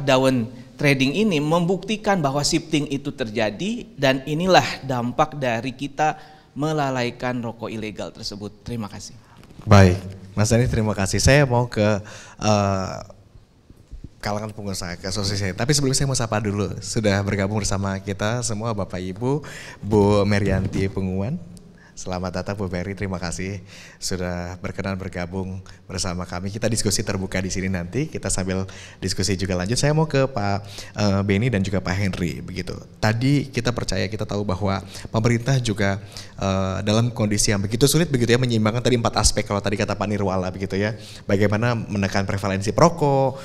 down trading ini membuktikan bahwa shifting itu terjadi, dan inilah dampak dari kita melalaikan rokok ilegal tersebut. Terima kasih. Baik, Mas Dhani, terima kasih. Saya mau ke kalangan pengusaha, ke asosiasi. Tapi sebelum saya mau sapa dulu, sudah bergabung bersama kita semua Bapak Ibu, Bu Merianti Penguan. Selamat datang Bu Mary, terima kasih sudah berkenan bergabung bersama kami. Kita diskusi terbuka di sini nanti, kita sambil diskusi juga lanjut. Saya mau ke Pak Benny dan juga Pak Henry begitu. Tadi kita percaya, kita tahu bahwa pemerintah juga dalam kondisi yang begitu sulit begitu ya, menyeimbangkan tadi 4 aspek kalau tadi kata Pak Nirwala begitu ya. Bagaimana menekan prevalensi perokok,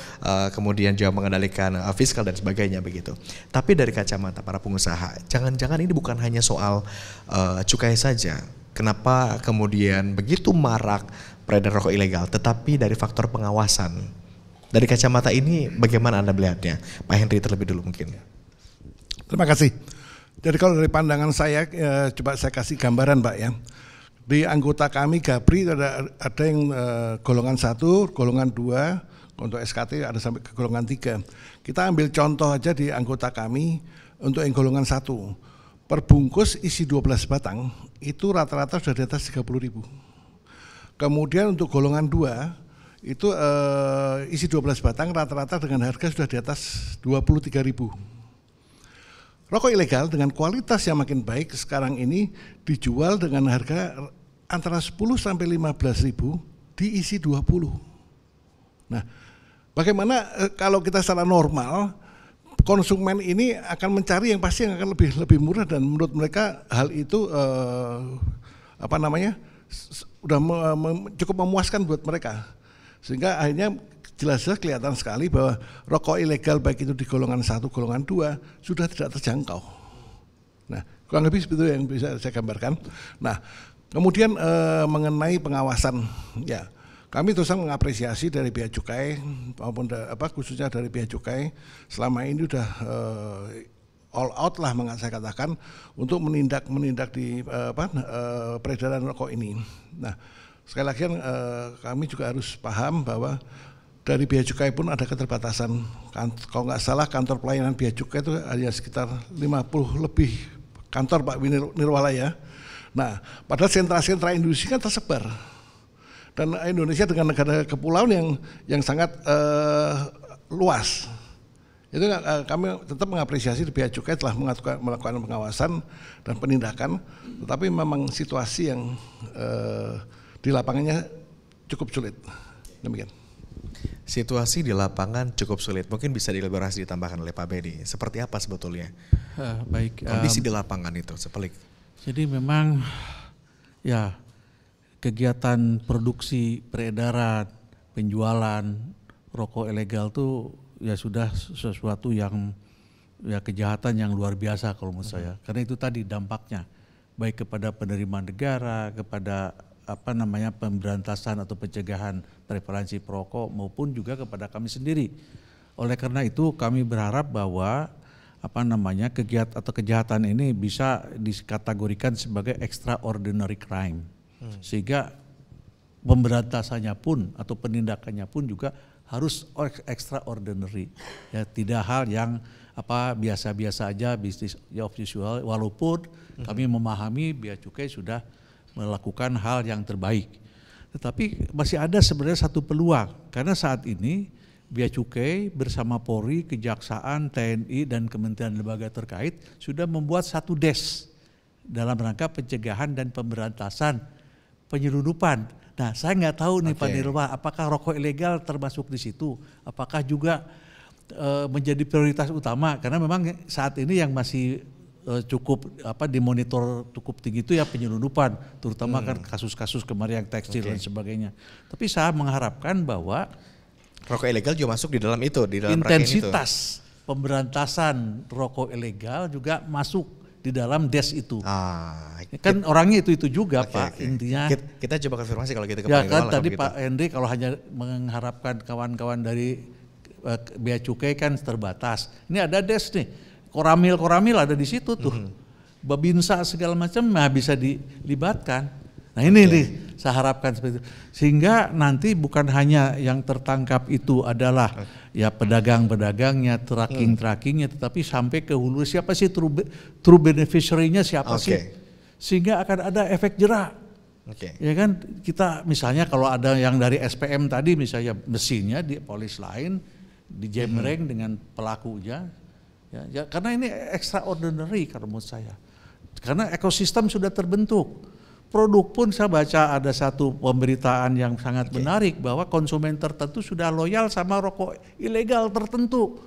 kemudian juga mengendalikan fiskal dan sebagainya begitu. Tapi dari kacamata para pengusaha, jangan-jangan ini bukan hanya soal cukai saja. Kenapa kemudian begitu marak peredaran rokok ilegal, tetapi dari faktor pengawasan. Dari kacamata ini bagaimana Anda melihatnya? Pak Henry terlebih dulu mungkin. Terima kasih. Jadi kalau dari pandangan saya, coba saya kasih gambaran Pak ya. Di anggota kami Gapri ada yang golongan 1, golongan 2, untuk SKT ada sampai ke golongan 3. Kita ambil contoh aja di anggota kami untuk yang golongan 1. Perbungkus isi 12 batang itu rata-rata sudah di atas 30.000. Kemudian untuk golongan 2 itu isi 12 batang rata-rata dengan harga sudah di atas 23.000. Rokok ilegal dengan kualitas yang makin baik sekarang ini dijual dengan harga antara 10 sampai 15.000 di isi 20. Nah, bagaimana kalau kita secara normal konsumen ini akan mencari yang pasti yang akan lebih murah, dan menurut mereka hal itu sudah cukup memuaskan buat mereka, sehingga akhirnya jelas-jelas kelihatan sekali bahwa rokok ilegal baik itu di golongan 1, golongan 2 sudah tidak terjangkau. Nah, kurang lebih seperti itu yang bisa saya gambarkan. Nah, kemudian mengenai pengawasan, ya kami terus mengapresiasi dari Bea Cukai maupun khususnya dari Bea Cukai selama ini sudah all out lah saya katakan untuk menindak di peredaran rokok ini. Nah, sekali lagi kami juga harus paham bahwa dari Bea Cukai pun ada keterbatasan. Kalau nggak salah kantor pelayanan Bea Cukai itu ada sekitar 50 lebih kantor Pak Nirwala ya. Nah, padahal sentra-sentra industri kan tersebar. Dan Indonesia dengan negara kepulauan yang sangat luas. Itu kami tetap mengapresiasi Bea Cukai telah melakukan pengawasan dan penindakan, tetapi memang situasi yang di lapangannya cukup sulit. Demikian. Situasi di lapangan cukup sulit. Mungkin bisa dielaborasi ditambahkan oleh Pak Benny. Seperti apa sebetulnya? Baik. Kondisi di lapangan itu sepelik. Jadi memang ya kegiatan produksi, peredaran, penjualan rokok ilegal itu ya sudah sesuatu yang ya kejahatan yang luar biasa kalau menurut saya. Karena itu tadi dampaknya baik kepada penerimaan negara, kepada pemberantasan atau pencegahan prevalensi perokok maupun juga kepada kami sendiri. Oleh karena itu kami berharap bahwa kegiatan atau kejahatan ini bisa dikategorikan sebagai extraordinary crime. Sehingga pemberantasannya pun atau penindakannya pun juga harus extraordinary. Ya, tidak hal yang biasa-biasa aja, business of usual, walaupun kami memahami Bea Cukai sudah melakukan hal yang terbaik. Tetapi masih ada sebenarnya satu peluang, karena saat ini Bea Cukai bersama Polri, Kejaksaan, TNI dan Kementerian lembaga terkait sudah membuat satu DES dalam rangka pencegahan dan pemberantasan penyelundupan. Nah, saya nggak tahu nih Pak Nirwa, apakah rokok ilegal termasuk di situ? Apakah juga menjadi prioritas utama? Karena memang saat ini yang masih cukup dimonitor cukup tinggi itu ya penyelundupan, terutama kan kasus-kasus kemarin yang tekstil dan sebagainya. Tapi saya mengharapkan bahwa rokok ilegal juga masuk di dalam itu, di dalam intensitas pemberantasan rokok ilegal juga masuk di dalam DES itu. Kan orangnya itu juga Pak, intinya. Kita coba konfirmasi kalau gitu ke ya Pak kan tadi Pak Henry kalau hanya mengharapkan kawan-kawan dari Bea Cukai kan terbatas. Ini ada DES nih, koramil ada di situ tuh. Babinsa segala macam bisa dilibatkan. Nah ini nih saya harapkan seperti itu. Sehingga nanti bukan hanya yang tertangkap itu adalah ya pedagang-pedagangnya, tracking-trackingnya, tetapi sampai ke hulu siapa sih true beneficiary-nya siapa sih. Sehingga akan ada efek jerak. Ya kan kita misalnya kalau ada yang dari SPM tadi misalnya mesinnya dipolis lain, dijemreng dengan pelakunya. Ya, karena ini extraordinary kalau menurut saya. Karena ekosistem sudah terbentuk. Produk pun saya baca ada satu pemberitaan yang sangat menarik bahwa konsumen tertentu sudah loyal sama rokok ilegal tertentu.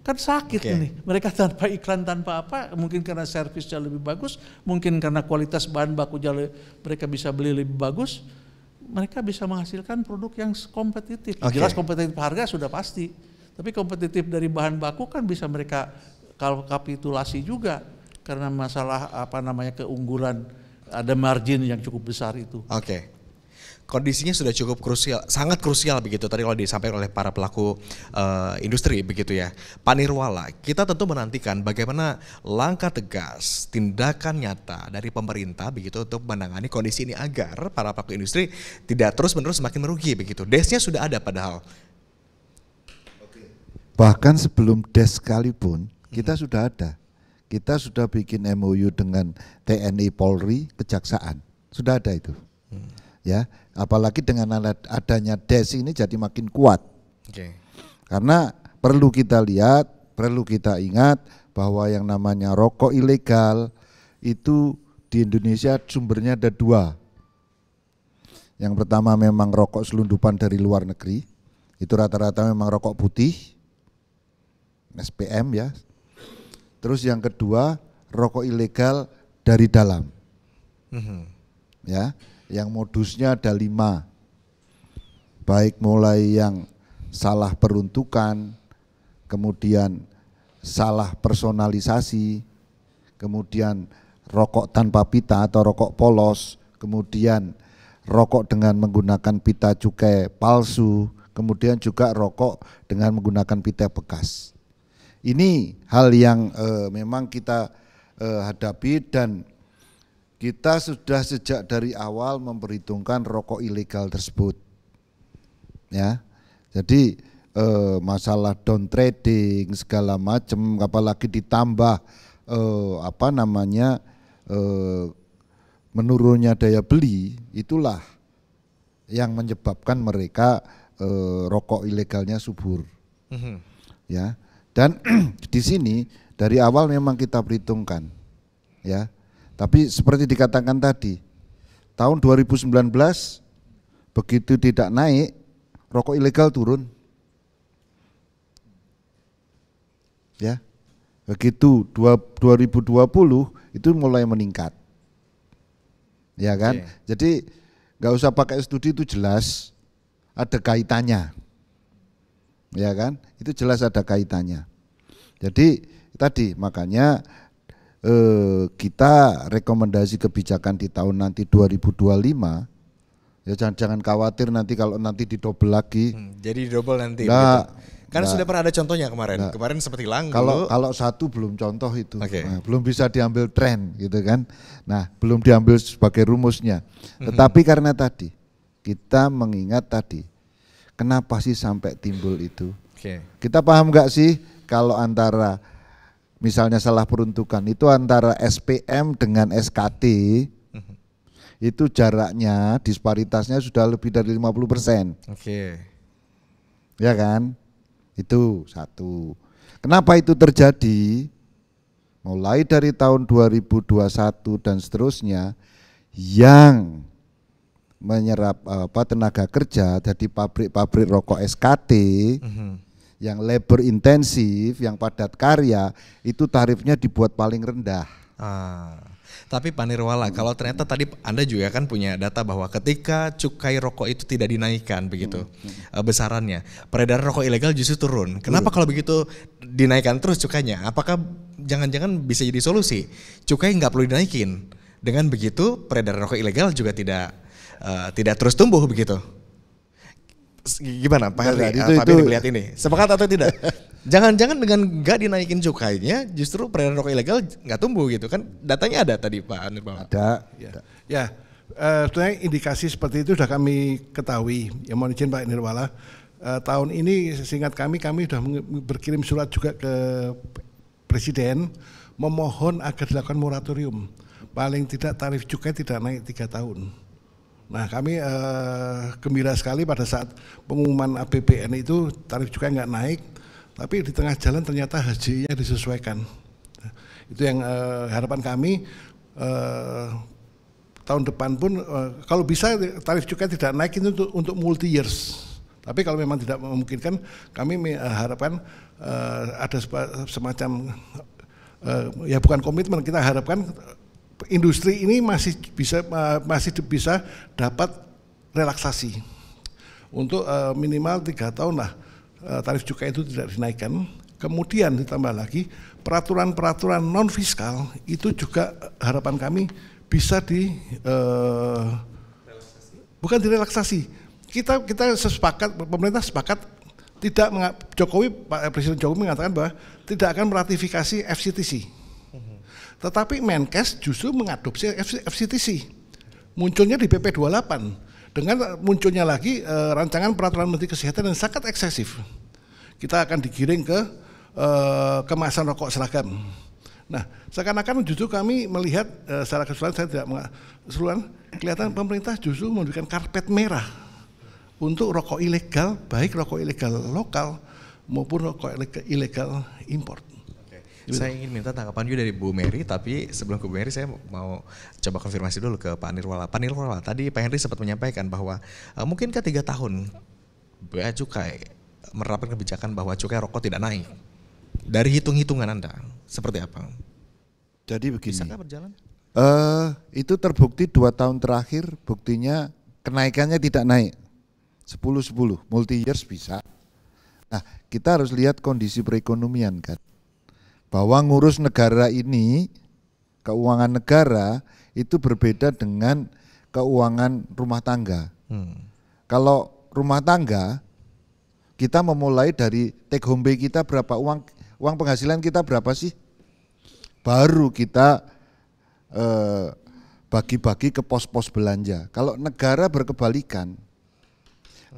Kan sakit ini. Mereka tanpa iklan, tanpa apa, mungkin karena servisnya lebih bagus, mungkin karena kualitas bahan bakunya mereka bisa beli lebih bagus, mereka bisa menghasilkan produk yang kompetitif. Jelas kompetitif harga sudah pasti, tapi kompetitif dari bahan baku kan bisa mereka kapitulasi juga karena masalah keunggulan. Ada margin yang cukup besar itu. Kondisinya sudah cukup krusial, sangat krusial begitu tadi kalau disampaikan oleh para pelaku industri begitu ya. Pak Nirwala, kita tentu menantikan bagaimana langkah tegas, tindakan nyata dari pemerintah begitu untuk menangani kondisi ini agar para pelaku industri tidak terus-menerus semakin merugi begitu. DES-nya sudah ada padahal. Bahkan sebelum DES sekalipun kita sudah ada. Kita sudah bikin MOU dengan TNI, Polri, Kejaksaan. Sudah ada itu. Ya, apalagi dengan adanya DES ini jadi makin kuat. Karena perlu kita lihat, perlu kita ingat bahwa yang namanya rokok ilegal itu di Indonesia sumbernya ada dua. Yang pertama memang rokok selundupan dari luar negeri. Itu rata-rata memang rokok putih, SPM ya. Terus yang kedua rokok ilegal dari dalam, ya, yang modusnya ada 5, baik mulai yang salah peruntukan, kemudian salah personalisasi, kemudian rokok tanpa pita atau rokok polos, kemudian rokok dengan menggunakan pita cukai palsu, kemudian juga rokok dengan menggunakan pita bekas. Ini hal yang memang kita hadapi dan kita sudah sejak dari awal memperhitungkan rokok ilegal tersebut. Ya, jadi masalah down trading segala macam, apalagi ditambah menurunnya daya beli, itulah yang menyebabkan mereka rokok ilegalnya subur. Ya. Dan di sini dari awal memang kita perhitungkan, ya. Tapi seperti dikatakan tadi, tahun 2019 begitu tidak naik, rokok ilegal turun, ya. Begitu 2020 itu mulai meningkat, ya kan. Jadi nggak usah pakai studi, itu jelas ada kaitannya. Ya kan, itu jelas ada kaitannya. Jadi tadi makanya kita rekomendasi kebijakan di tahun nanti 2025, ya jangan khawatir nanti kalau nanti didobel lagi. Jadi didobel nanti. Kan sudah pernah ada contohnya kemarin. Kemarin seperti hilang. Kalau satu belum contoh itu, belum bisa diambil tren gitu kan. Nah belum diambil sebagai rumusnya. Tetapi karena tadi kita mengingat tadi. Kenapa sih sampai timbul itu? Kita paham nggak sih kalau antara misalnya salah peruntukan itu antara SPM dengan SKT itu jaraknya, disparitasnya sudah lebih dari 50%. Oke. Ya kan? Itu satu. Kenapa itu terjadi? Mulai dari tahun 2021 dan seterusnya yang menyerap tenaga kerja dari pabrik-pabrik rokok SKT yang labor intensif, yang padat karya, itu tarifnya dibuat paling rendah. Tapi Pak Nirwala, kalau ternyata tadi Anda juga kan punya data bahwa ketika cukai rokok itu tidak dinaikkan begitu besarannya, peredaran rokok ilegal justru turun. Kenapa kalau begitu dinaikkan terus cukainya? Apakah jangan-jangan bisa jadi solusi? Cukai nggak perlu dinaikin. Dengan begitu peredaran rokok ilegal juga tidak terus tumbuh begitu. Gimana Pak Henry, Pak Benny melihat ini? Sepakat atau tidak? Jangan-jangan dengan nggak dinaikin cukainya justru peredaran rokok ilegal nggak tumbuh gitu kan? Datanya ada tadi Pak Nirwala. Ada. Ya, sebenarnya indikasi seperti itu sudah kami ketahui. Ya mohon izin Pak Nirwala, tahun ini seingat kami sudah berkirim surat juga ke Presiden memohon agar dilakukan moratorium. Paling tidak tarif cukai tidak naik 3 tahun. Nah kami gembira sekali pada saat pengumuman APBN itu tarif cukai nggak naik, tapi di tengah jalan ternyata HJI-nya disesuaikan. Itu yang harapan kami tahun depan pun kalau bisa tarif cukai tidak naik itu untuk multi years. Tapi kalau memang tidak memungkinkan, kami harapkan ada semacam ya bukan komitmen, kita harapkan industri ini masih bisa dapat relaksasi untuk minimal 3 tahun lah tarif cukai itu tidak dinaikkan. Kemudian ditambah lagi peraturan-peraturan non fiskal itu juga harapan kami bisa bukan direlaksasi. Kita sepakat, pemerintah sepakat tidak Presiden Jokowi mengatakan bahwa tidak akan meratifikasi FCTC. Tetapi Menkes justru mengadopsi FCTC. Munculnya di PP 28 dengan munculnya lagi rancangan peraturan Menteri Kesehatan yang sangat eksesif. Kita akan digiring ke kemasan rokok seragam. Nah, seakan-akan justru kami melihat secara keseluruhan, saya tidak keseluruhan, kelihatan pemerintah justru memberikan karpet merah untuk rokok ilegal, baik rokok ilegal lokal maupun rokok ilegal impor. Saya ingin minta tanggapan juga dari Bu Mary, tapi sebelum ke Bu Mary saya mau coba konfirmasi dulu ke Pak Nirwala. Pak Nirwala, tadi Pak Henry sempat menyampaikan bahwa mungkinkah 3 tahun Bea Cukai menerapkan kebijakan bahwa cukai rokok tidak naik? Dari hitung-hitungan Anda, seperti apa? Jadi begini. Bisakah berjalan? Itu terbukti 2 tahun terakhir, buktinya kenaikannya tidak naik. 10-10, multi years bisa. Nah, kita harus lihat kondisi perekonomian kan. Bahwa ngurus negara ini, keuangan negara itu berbeda dengan keuangan rumah tangga. Kalau rumah tangga, kita memulai dari take home pay kita berapa, uang penghasilan kita berapa sih? Baru kita bagi-bagi ke pos-pos belanja. Kalau negara berkebalikan,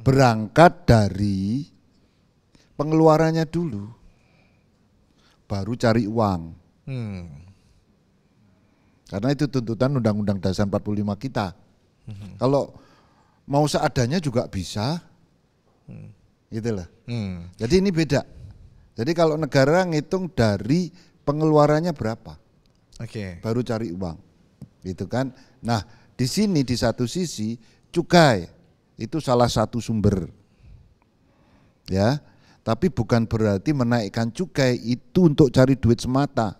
berangkat dari pengeluarannya dulu, baru cari uang. Karena itu tuntutan Undang-Undang Dasar 45 kita. Kalau mau seadanya juga bisa, gitu lah. Jadi ini beda. Jadi kalau negara ngitung dari pengeluarannya berapa, baru cari uang, gitu kan. Nah di sini di satu sisi cukai itu salah satu sumber, ya. Tapi bukan berarti menaikkan cukai itu untuk cari duit semata.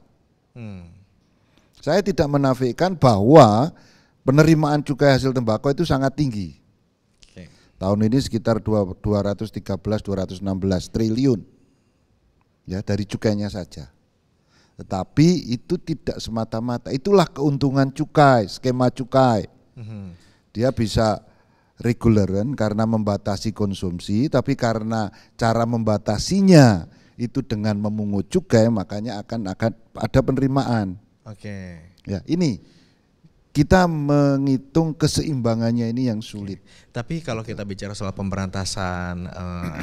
Saya tidak menafikan bahwa penerimaan cukai hasil tembakau itu sangat tinggi. Tahun ini sekitar 213-216 triliun ya dari cukainya saja. Tetapi itu tidak semata-mata, itulah keuntungan cukai, skema cukai. Dia bisa reguleran karena membatasi konsumsi, tapi karena cara membatasinya itu dengan memungut cukai, makanya akan ada penerimaan. Ya, ini kita menghitung keseimbangannya ini yang sulit. Tapi kalau kita bicara soal pemberantasan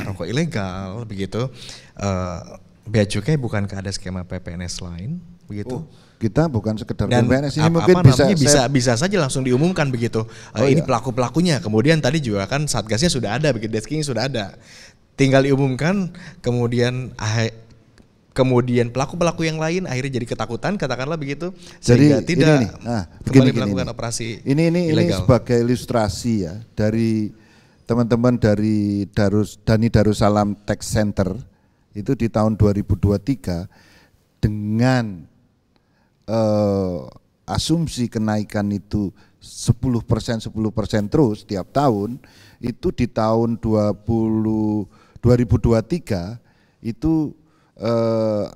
rokok ilegal begitu, Bea Cukai bukankah ada skema PPNS lain begitu? Kita bukan sekedar dan PPNS, ini mungkin bisa saja langsung diumumkan begitu. Ini pelaku-pelakunya. Kemudian tadi juga kan satgasnya sudah ada, begitu, desking sudah ada. tinggal diumumkan, kemudian pelaku-pelaku yang lain akhirnya jadi ketakutan, katakanlah begitu, sehingga jadi tidak kembali melakukan operasi ini sebagai ilustrasi ya dari teman-teman dari Dhani Darussalam Tech Center itu di tahun 2023 dengan asumsi kenaikan itu 10% terus tiap tahun, itu di tahun 2023 itu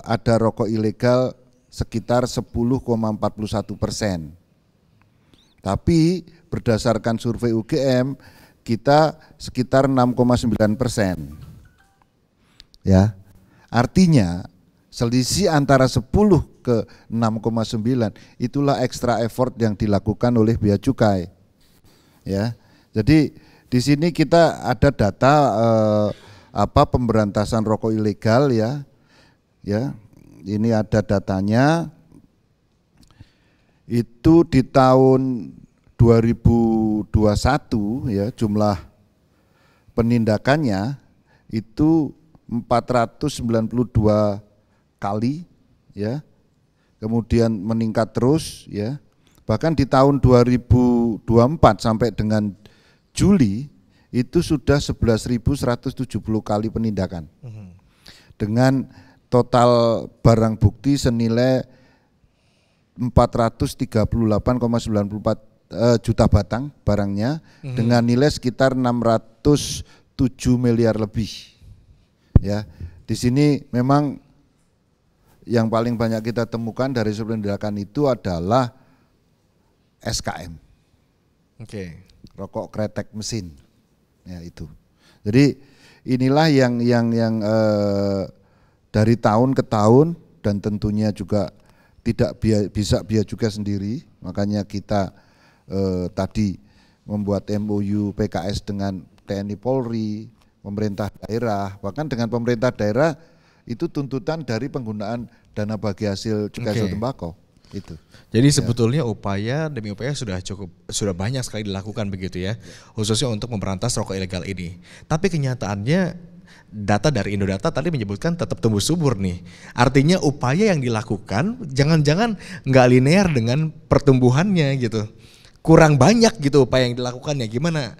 ada rokok ilegal sekitar 10,41%. Tapi berdasarkan survei UGM kita sekitar 6,9%. Ya, artinya selisih antara 10 ke 6,9 itulah extra effort yang dilakukan oleh Bea Cukai. Ya, jadi di sini kita ada data pemberantasan rokok ilegal ya. Ya, ini ada datanya. Itu di tahun 2021 ya jumlah penindakannya itu 492 kali ya. Kemudian meningkat terus ya. Bahkan di tahun 2024 sampai dengan Juli itu sudah 11.170 kali penindakan. Dengan total barang bukti senilai 438,94 juta batang barangnya dengan nilai sekitar 607 miliar lebih. Ya, di sini memang yang paling banyak kita temukan dari penindakan itu adalah SKM. Rokok kretek mesin. Ya itu. Jadi inilah yang dari tahun ke tahun dan tentunya juga tidak bisa Bea Cukai sendiri, makanya kita tadi membuat MOU PKS dengan TNI Polri, pemerintah daerah, bahkan dengan pemerintah daerah itu tuntutan dari penggunaan dana bagi hasil cukai hasil tembakau itu. Jadi sebetulnya upaya demi upaya sudah banyak sekali dilakukan begitu ya, khususnya untuk memberantas rokok ilegal ini. Tapi kenyataannya data dari Indodata tadi menyebutkan tetap tumbuh subur nih. Artinya upaya yang dilakukan jangan-jangan nggak linear dengan pertumbuhannya gitu. Kurang banyak gitu upaya yang dilakukannya. Gimana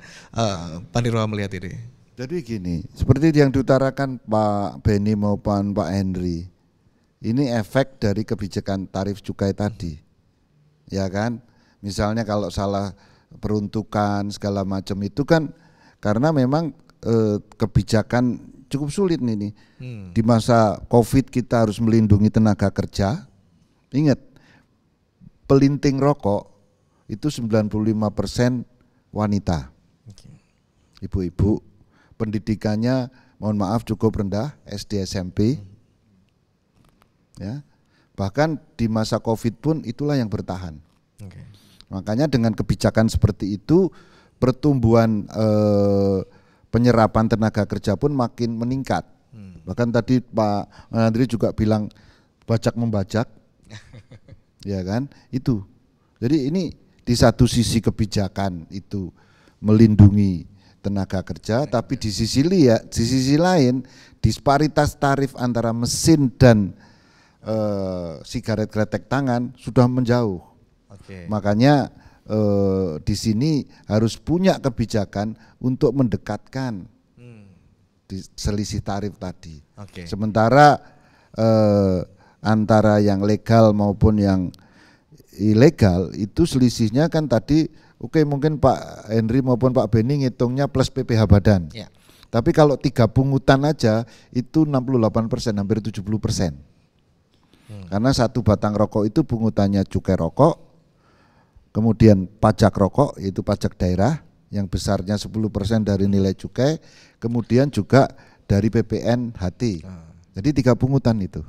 Pak Nirwa melihat ini? Jadi gini, seperti yang diutarakan Pak Benny maupun Pak Henry, ini efek dari kebijakan tarif cukai tadi. Ya kan? Misalnya kalau salah peruntukan segala macam itu kan karena memang kebijakan cukup sulit nih. Di masa Covid kita harus melindungi tenaga kerja. Ingat, pelinting rokok itu 95% wanita. Ibu-ibu, pendidikannya mohon maaf cukup rendah, SD SMP. Ya. Bahkan di masa Covid pun itulah yang bertahan. Makanya dengan kebijakan seperti itu pertumbuhan penyerapan tenaga kerja pun makin meningkat. Bahkan tadi Pak Andri juga bilang bajak membajak, ya kan? Itu. Jadi ini di satu sisi kebijakan itu melindungi tenaga kerja, tapi di sisi lain disparitas tarif antara mesin dan sigaret kretek tangan sudah menjauh. Makanya di sini harus punya kebijakan untuk mendekatkan di selisih tarif tadi. Sementara antara yang legal maupun yang ilegal itu selisihnya kan tadi mungkin Pak Henry maupun Pak Benny ngitungnya plus PPh badan. Tapi kalau 3 pungutan aja itu 68%, hampir 70%. Karena satu batang rokok itu pungutannya cukai rokok, kemudian pajak rokok itu pajak daerah yang besarnya 10% dari nilai cukai, kemudian juga dari PPN-HT. Jadi 3 pungutan itu.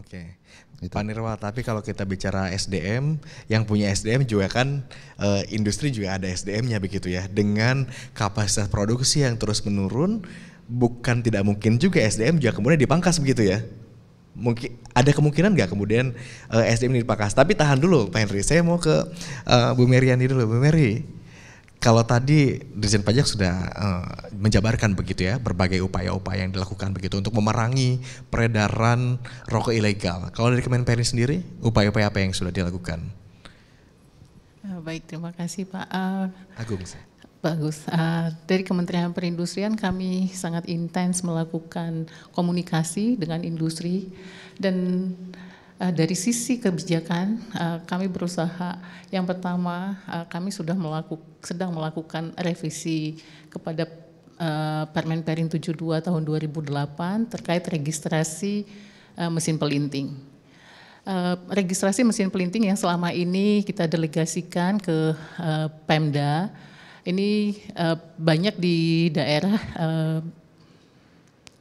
Pak Nirwa, tapi kalau kita bicara SDM, yang punya SDM juga kan industri juga ada SDM-nya begitu ya. Dengan kapasitas produksi yang terus menurun, bukan tidak mungkin juga SDM juga kemudian dipangkas begitu ya. Mungkin ada kemungkinan nggak kemudian SDM ini dipangkas? Tapi tahan dulu Pak Henry, saya mau ke Bu Meriani dulu. Bu Meri, Kalau tadi Dirjen Pajak sudah menjabarkan begitu ya, berbagai upaya-upaya yang dilakukan begitu untuk memerangi peredaran rokok ilegal. Kalau dari Kemenperin sendiri, upaya-upaya apa yang sudah dilakukan? Baik, terima kasih Pak. Agung. Bagus. Dari Kementerian Perindustrian kami sangat intens melakukan komunikasi dengan industri, dan dari sisi kebijakan kami berusaha, yang pertama kami sedang melakukan revisi kepada Permenperin 72 tahun 2008 terkait registrasi mesin pelinting. Registrasi mesin pelinting yang selama ini kita delegasikan ke Pemda, ini banyak di daerah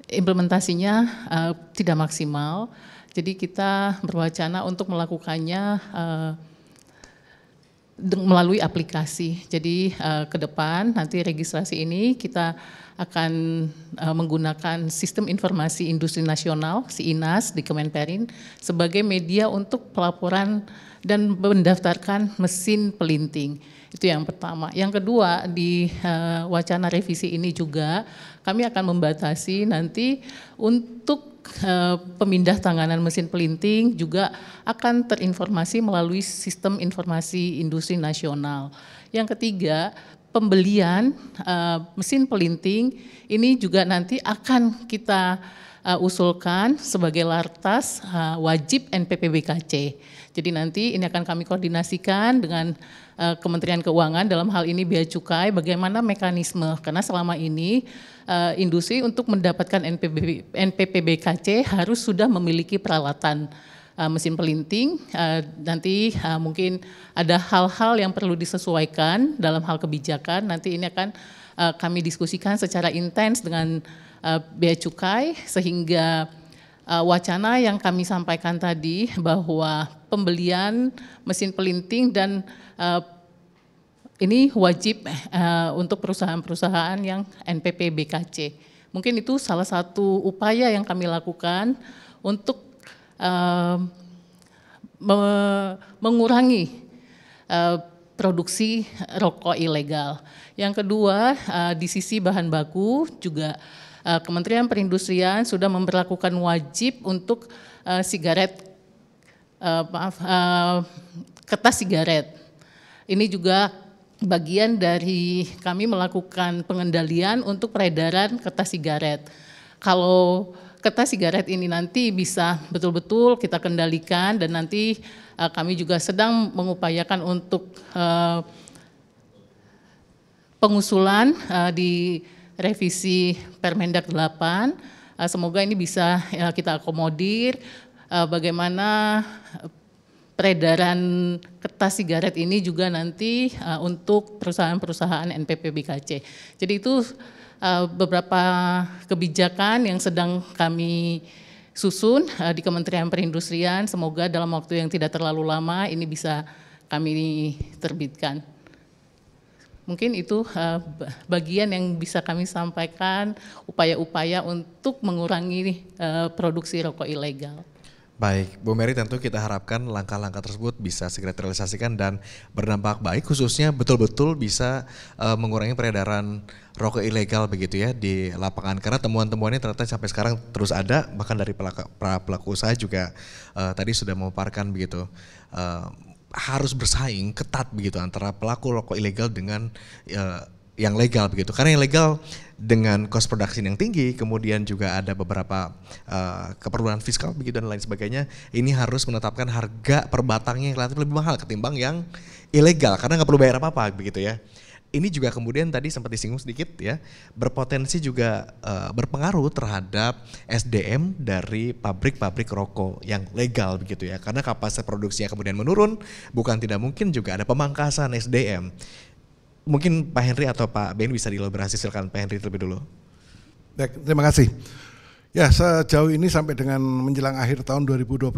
implementasinya tidak maksimal. Jadi kita berwacana untuk melakukannya melalui aplikasi. Jadi ke depan nanti registrasi ini kita akan menggunakan Sistem Informasi Industri Nasional, SIINAS di Kemenperin sebagai media untuk pelaporan dan mendaftarkan mesin pelinting. Itu yang pertama. Yang kedua, di wacana revisi ini juga kami akan membatasi nanti untuk pemindah tanganan mesin pelinting juga akan terinformasi melalui Sistem Informasi Industri Nasional. Yang ketiga, pembelian mesin pelinting ini juga nanti akan kita usulkan sebagai lartas wajib NPPBKC. Jadi nanti ini akan kami koordinasikan dengan Kementerian Keuangan, dalam hal ini Bea Cukai, bagaimana mekanisme, karena selama ini industri untuk mendapatkan NPPBKC harus sudah memiliki peralatan mesin pelinting. Nanti mungkin ada hal-hal yang perlu disesuaikan dalam hal kebijakan, nanti ini akan kami diskusikan secara intens dengan Bea Cukai, sehingga wacana yang kami sampaikan tadi bahwa pembelian mesin pelinting dan ini wajib untuk perusahaan-perusahaan yang NPPBKC. Mungkin itu salah satu upaya yang kami lakukan untuk mengurangi produksi rokok ilegal. Yang kedua, di sisi bahan baku juga Kementerian Perindustrian sudah memberlakukan wajib untuk kertas sigaret. Ini juga bagian dari kami melakukan pengendalian untuk peredaran kertas sigaret. Kalau kertas sigaret ini nanti bisa betul-betul kita kendalikan, dan nanti kami juga sedang mengupayakan untuk pengusulan di revisi Permendak 8. Semoga ini bisa kita akomodir bagaimana peredaran kertas sigaret ini juga nanti untuk perusahaan-perusahaan NPPBKC. Jadi itu beberapa kebijakan yang sedang kami susun di Kementerian Perindustrian. Semoga dalam waktu yang tidak terlalu lama ini bisa kami terbitkan. Mungkin itu bagian yang bisa kami sampaikan, upaya-upaya untuk mengurangi produksi rokok ilegal. Baik, Bu Mary, tentu kita harapkan langkah-langkah tersebut bisa segera terrealisasikan dan berdampak baik, khususnya betul-betul bisa mengurangi peredaran rokok ilegal begitu ya di lapangan. Karena temuan-temuannya ternyata sampai sekarang terus ada, bahkan dari pelaku usaha juga tadi sudah memaparkan begitu. Harus bersaing ketat begitu antara pelaku rokok ilegal dengan yang legal begitu. Karena yang legal dengan cost production yang tinggi, kemudian juga ada beberapa keperluan fiskal begitu dan lain sebagainya. Ini harus menetapkan harga per batangnya yang relatif lebih mahal ketimbang yang ilegal karena nggak perlu bayar apa-apa begitu ya. Ini juga kemudian tadi sempat disinggung sedikit ya, berpotensi juga berpengaruh terhadap SDM dari pabrik-pabrik rokok yang legal begitu ya. Karena kapasitas produksinya kemudian menurun, bukan tidak mungkin juga ada pemangkasan SDM. Mungkin Pak Henry atau Pak Ben bisa dielaborasi, silakan Pak Henry terlebih dulu. Baik, terima kasih. Ya, sejauh ini sampai dengan menjelang akhir tahun 2024,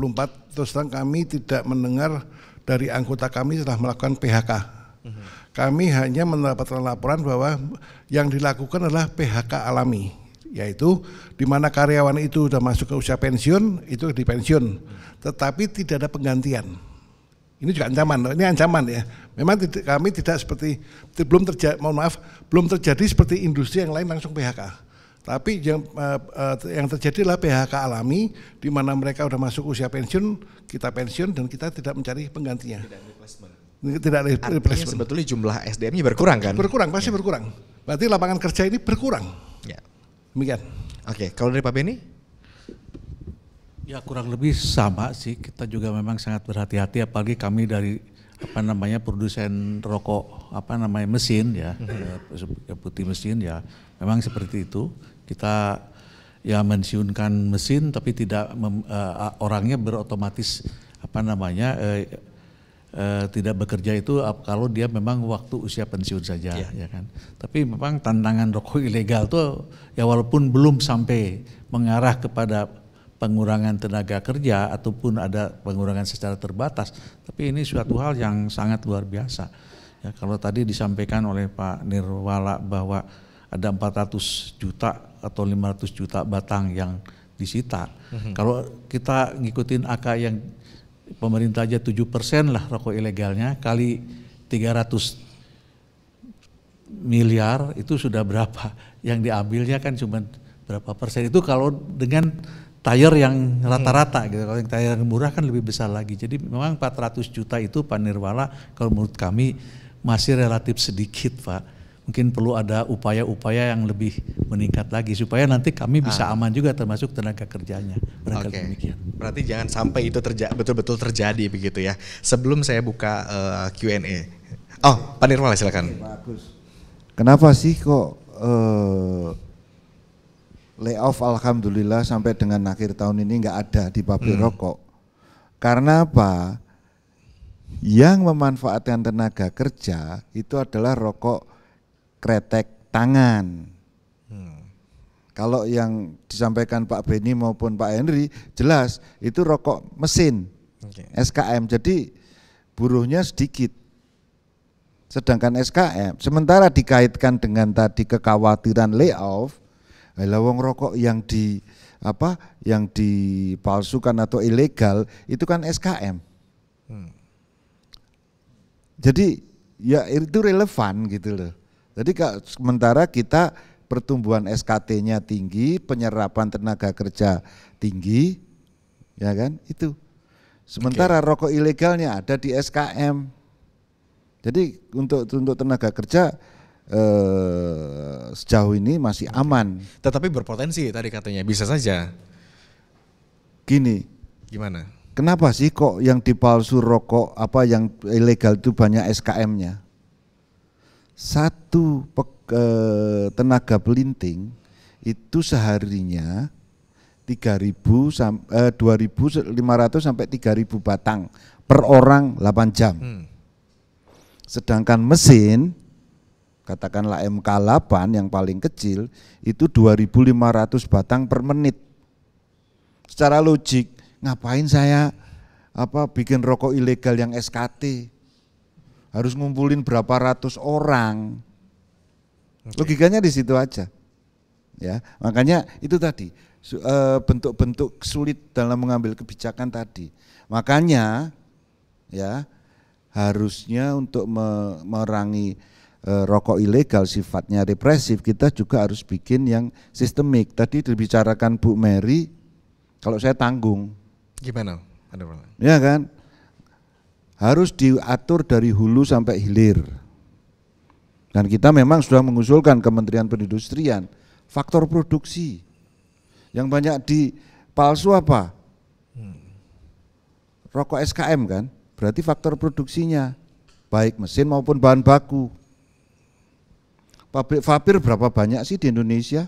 terus terang kami tidak mendengar dari anggota kami telah melakukan PHK. Kami hanya mendapatkan laporan bahwa yang dilakukan adalah PHK alami, yaitu di mana karyawan itu sudah masuk ke usia pensiun, itu dipensiun, tetapi tidak ada penggantian. Ini juga ancaman. Ini ancaman ya. Memang kami tidak seperti belum terjadi seperti industri yang lain langsung PHK. Tapi yang terjadi adalah PHK alami, di mana mereka sudah masuk usia pensiun, kita pensiun dan kita tidak mencari penggantinya. Tidak ada replacement. Sebetulnya jumlah SDM-nya berkurang kan? Berkurang, pasti berkurang. Berarti lapangan kerja ini berkurang. Ya. Demikian. Oke, kalau dari Pak Beni? Ya kurang lebih sama sih. Kita juga memang sangat berhati-hati, apalagi kami dari produsen rokok mesin ya, putih mesin ya. Memang seperti itu. Kita ya mensiunkan mesin tapi tidak orangnya berotomatis tidak bekerja itu kalau dia memang waktu usia pensiun saja ya kan. Tapi memang tantangan rokok ilegal tuh ya walaupun belum sampai mengarah kepada pengurangan tenaga kerja ataupun ada pengurangan secara terbatas, tapi ini suatu hal yang sangat luar biasa. Ya, kalau tadi disampaikan oleh Pak Nirwala bahwa ada 400 juta atau 500 juta batang yang disita. Kalau kita ngikutin angka yang pemerintah aja 7% lah rokok ilegalnya, kali 300 miliar itu sudah berapa? Yang diambilnya kan cuma berapa persen. Itu kalau dengan tire yang rata-rata gitu. Kalau yang tire yang murah kan lebih besar lagi. Jadi memang 400 juta itu Pak Nirwala kalau menurut kami masih relatif sedikit Pak. Mungkin perlu ada upaya-upaya yang lebih meningkat lagi supaya nanti kami bisa aman juga termasuk tenaga kerjanya. Oke. Berarti jangan sampai itu betul-betul terjadi begitu ya. Sebelum saya buka Q&A. Oh, Pak Nirwala silakan. Bagus. Kenapa sih kok layoff alhamdulillah sampai dengan akhir tahun ini nggak ada di pabrik rokok? Karena apa? Yang memanfaatkan tenaga kerja itu adalah rokok kretek tangan. Kalau yang disampaikan Pak Beni maupun Pak Henry jelas itu rokok mesin, SKM. Jadi buruhnya sedikit. Sedangkan SKM, sementara dikaitkan dengan tadi kekhawatiran layoff, wong rokok yang dipalsukan atau ilegal itu kan SKM. Jadi ya itu relevan gitu loh. Jadi sementara kita pertumbuhan SKT-nya tinggi, penyerapan tenaga kerja tinggi, ya kan itu. Sementara rokok ilegalnya ada di SKM. Jadi untuk tenaga kerja sejauh ini masih aman. Tetapi berpotensi tadi katanya, bisa saja. Gimana? Kenapa sih kok yang dipalsu rokok yang ilegal itu banyak SKM-nya? Satu tenaga pelinting itu seharinya 2.500 sampai 3.000 batang per orang 8 jam. Sedangkan mesin katakanlah MK8 yang paling kecil itu 2.500 batang per menit. Secara logik, ngapain saya bikin rokok ilegal yang SKT? Harus ngumpulin berapa ratus orang. Logikanya di situ aja. Ya, makanya itu tadi bentuk-bentuk sulit dalam mengambil kebijakan tadi. Makanya ya harusnya untuk memerangi rokok ilegal sifatnya represif, kita juga harus bikin yang sistemik. Tadi dibicarakan Bu Mary, kalau saya tanggung. Gimana? Ya kan? Harus diatur dari hulu sampai hilir. Dan kita memang sudah mengusulkan Kementerian Perindustrian, faktor produksi. Yang banyak dipalsu apa? Rokok SKM kan? Berarti faktor produksinya, baik mesin maupun bahan baku. Pabrik vapor berapa banyak sih di Indonesia?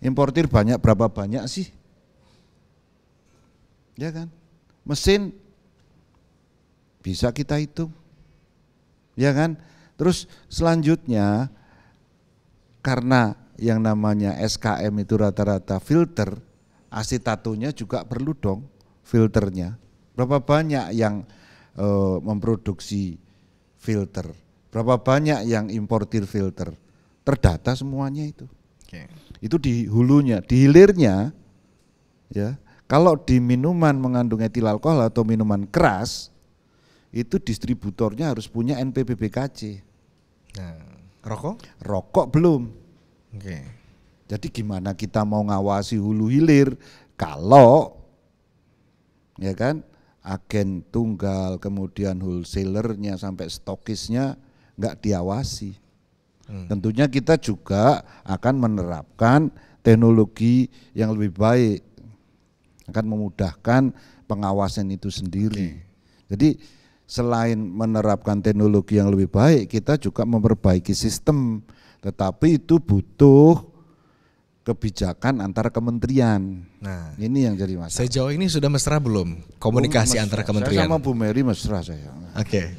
Importir berapa banyak sih? Ya kan? Mesin bisa kita hitung, ya kan? Terus selanjutnya karena yang namanya SKM itu rata-rata filter, asitatonya juga perlu dong filternya. Berapa banyak yang memproduksi filter? Berapa banyak yang importir filter? Terdata semuanya itu. Itu di hulunya, di hilirnya, ya. Kalau di minuman mengandung etil alkohol atau minuman keras, itu distributornya harus punya NPBBKC. Nah, rokok? Rokok belum. Oke. Jadi gimana kita mau ngawasi hulu hilir kalau ya kan agen tunggal kemudian wholesalernya sampai stokisnya nggak diawasi. Tentunya kita juga akan menerapkan teknologi yang lebih baik, akan memudahkan pengawasan itu sendiri. Jadi selain menerapkan teknologi yang lebih baik, kita juga memperbaiki sistem, tetapi itu butuh kebijakan antar kementerian. Nah, ini yang jadi masalah. Sejauh ini sudah mesra belum komunikasi antar kementerian? Saya sama Bu Mary mesra saya. Oke.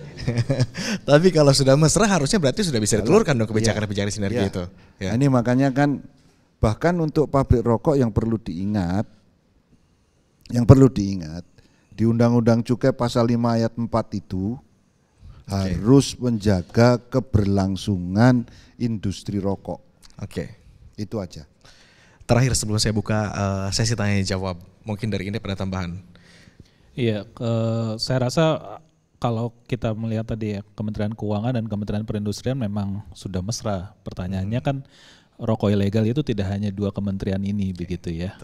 Tapi kalau sudah mesra harusnya berarti sudah bisa ditelurkan dong kebijakan-kebijakan sinergi itu. Ya. Ini makanya kan bahkan untuk pabrik rokok yang perlu diingat di Undang-Undang Cukai Pasal 5 ayat 4 itu harus menjaga keberlangsungan industri rokok. Oke. Itu aja. Terakhir sebelum saya buka sesi tanya jawab, mungkin dari ini ada tambahan. Iya, saya rasa kalau kita melihat tadi ya Kementerian Keuangan dan Kementerian Perindustrian memang sudah mesra. Pertanyaannya kan rokok ilegal itu tidak hanya 2 kementerian ini begitu ya.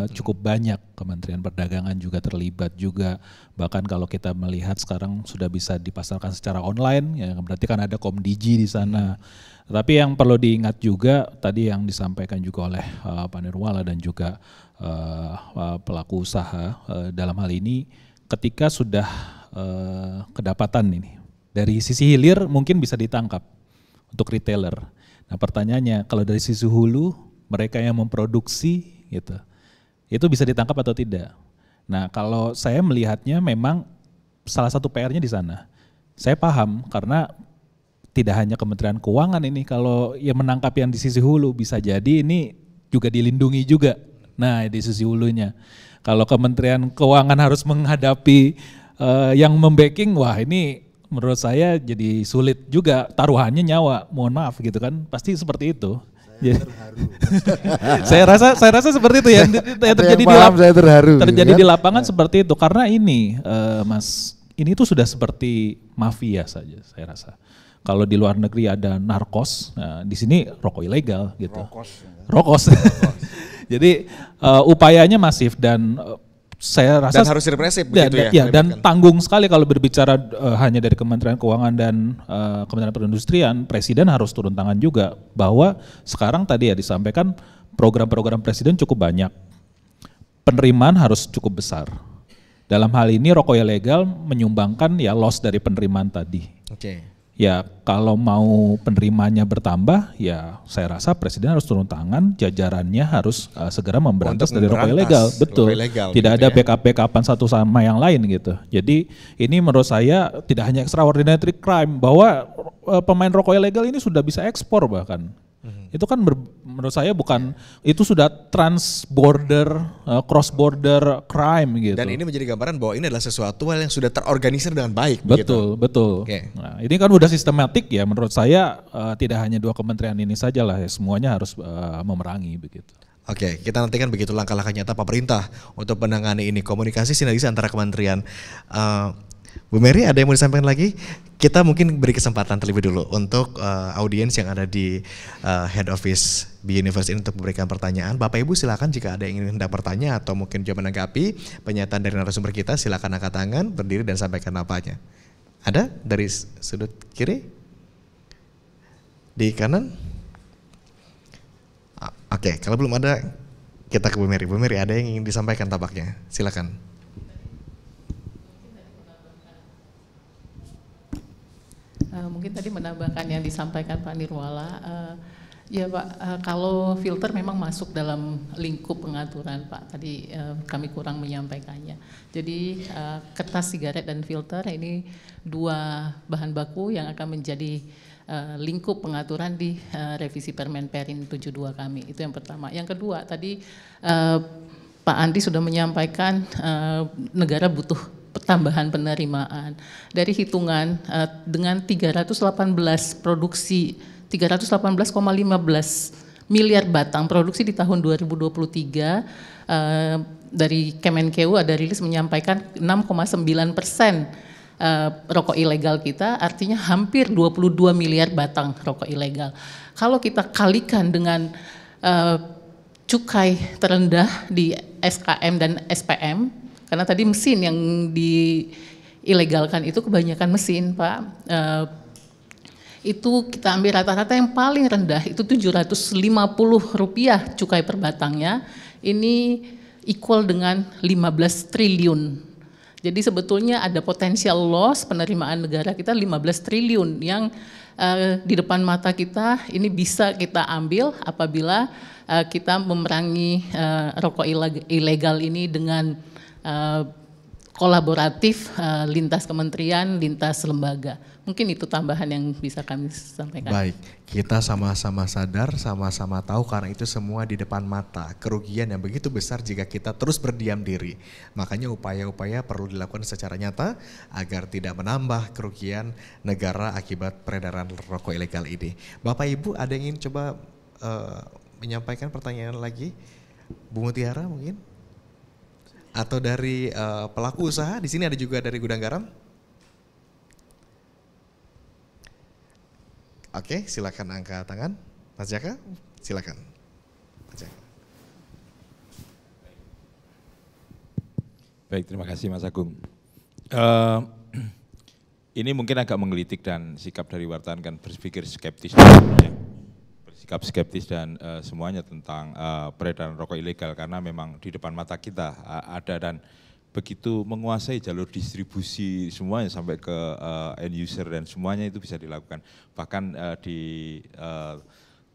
Cukup banyak, Kementerian Perdagangan juga terlibat juga. Bahkan kalau kita melihat sekarang sudah bisa dipasarkan secara online, ya berarti kan ada Komdigi di sana. Tapi yang perlu diingat juga tadi yang disampaikan juga oleh Pak Nirwala dan juga pelaku usaha dalam hal ini, ketika sudah kedapatan ini dari sisi hilir mungkin bisa ditangkap untuk retailer. Nah pertanyaannya, kalau dari sisi hulu, mereka yang memproduksi gitu, itu bisa ditangkap atau tidak? Nah kalau saya melihatnya memang salah satu PR-nya di sana. Saya paham karena tidak hanya Kementerian Keuangan ini, kalau yang menangkap yang di sisi hulu bisa jadi ini juga dilindungi juga. Nah di sisi hulunya, kalau Kementerian Keuangan harus menghadapi yang membacking, wah ini menurut saya jadi sulit juga, taruhannya nyawa, mohon maaf gitu kan, pasti seperti itu. Saya rasa seperti itu ya, terjadi di lapangan seperti itu, karena ini Mas, ini tuh sudah seperti mafia saja saya rasa. Kalau di luar negeri ada narkos, nah, di sini rokok ilegal gitu. Rokos. Jadi upayanya masif dan saya rasa dan harus represif begitu ya. Ya, dan tanggung sekali kalau berbicara hanya dari Kementerian Keuangan dan Kementerian Perindustrian, Presiden harus turun tangan juga bahwa sekarang tadi ya disampaikan program-program Presiden cukup banyak. Penerimaan harus cukup besar. Dalam hal ini rokok ilegal menyumbangkan ya loss dari penerimaan tadi. Oke. Ya kalau mau penerimanya bertambah, ya saya rasa Presiden harus turun tangan, jajarannya harus segera memberantas dari rokok ilegal. Betul, tidak ada backup-backupan satu sama yang lain gitu. Jadi ini menurut saya tidak hanya extraordinary crime, bahwa pemain rokok ilegal ini sudah bisa ekspor bahkan. Itu kan menurut saya bukan, itu sudah transborder, cross border crime gitu. Dan ini menjadi gambaran bahwa ini adalah sesuatu hal yang sudah terorganisir dengan baik. Betul, begitu. Betul. Okay. Nah, ini kan udah sistematik ya, menurut saya tidak hanya 2 kementerian ini saja lah, ya, semuanya harus memerangi begitu. Oke, kita nantikan begitu langkah-langkah nyata pemerintah untuk menangani ini, komunikasi sinergis antara kementerian. Bu Mary, ada yang mau disampaikan lagi? Kita mungkin beri kesempatan terlebih dulu untuk audiens yang ada di head office B Universe ini untuk memberikan pertanyaan. Bapak Ibu silakan jika ada yang ingin hendak bertanya atau mungkin juga menanggapi pernyataan dari narasumber kita, silakan angkat tangan, berdiri dan sampaikan apanya. Ada dari sudut kiri? Di kanan? Oke, kalau belum ada kita ke Bu Mary. Bu Mary, ada yang ingin disampaikan tampaknya, silakan. Mungkin tadi menambahkan yang disampaikan Pak Nirwala, ya Pak, kalau filter memang masuk dalam lingkup pengaturan Pak, tadi kami kurang menyampaikannya. Jadi kertas sigaret dan filter ini 2 bahan baku yang akan menjadi lingkup pengaturan di revisi Permen Perin 72 kami, itu yang pertama. Yang kedua tadi Pak Andi sudah menyampaikan negara butuh tambahan penerimaan dari hitungan dengan 318 produksi 318,15 miliar batang produksi di tahun 2023 dari Kemenkeu ada rilis menyampaikan 6,9% rokok ilegal kita, artinya hampir 22 miliar batang rokok ilegal. Kalau kita kalikan dengan cukai terendah di SKM dan SPM, karena tadi mesin yang diilegalkan itu kebanyakan mesin, Pak. Itu kita ambil rata-rata yang paling rendah itu Rp750 cukai per batangnya, ini equal dengan 15 triliun. Jadi sebetulnya ada potensial loss penerimaan negara kita 15 triliun yang di depan mata kita ini bisa kita ambil apabila kita memerangi rokok ilegal ini dengan kolaboratif lintas kementerian, lintas lembaga. Mungkin itu tambahan yang bisa kami sampaikan. Baik, kita sama-sama sadar, sama-sama tahu karena itu semua di depan mata. Kerugian yang begitu besar jika kita terus berdiam diri. Makanya upaya-upaya perlu dilakukan secara nyata agar tidak menambah kerugian negara akibat peredaran rokok ilegal ini. Bapak Ibu ada yang ingin coba menyampaikan pertanyaan lagi? Bu Mutiara mungkin? Atau dari pelaku usaha, di sini ada juga dari Gudang Garam. Oke, silakan angkat tangan. Mas Jaka, silakan. Mas Jaka. Baik, terima kasih Mas Agung. Ini mungkin agak menggelitik dan sikap dari wartawan kan berpikir skeptis. Ya. Bersikap skeptis dan semuanya tentang peredaran rokok ilegal karena memang di depan mata kita ada dan begitu menguasai jalur distribusi semuanya sampai ke end user dan semuanya itu bisa dilakukan. Bahkan di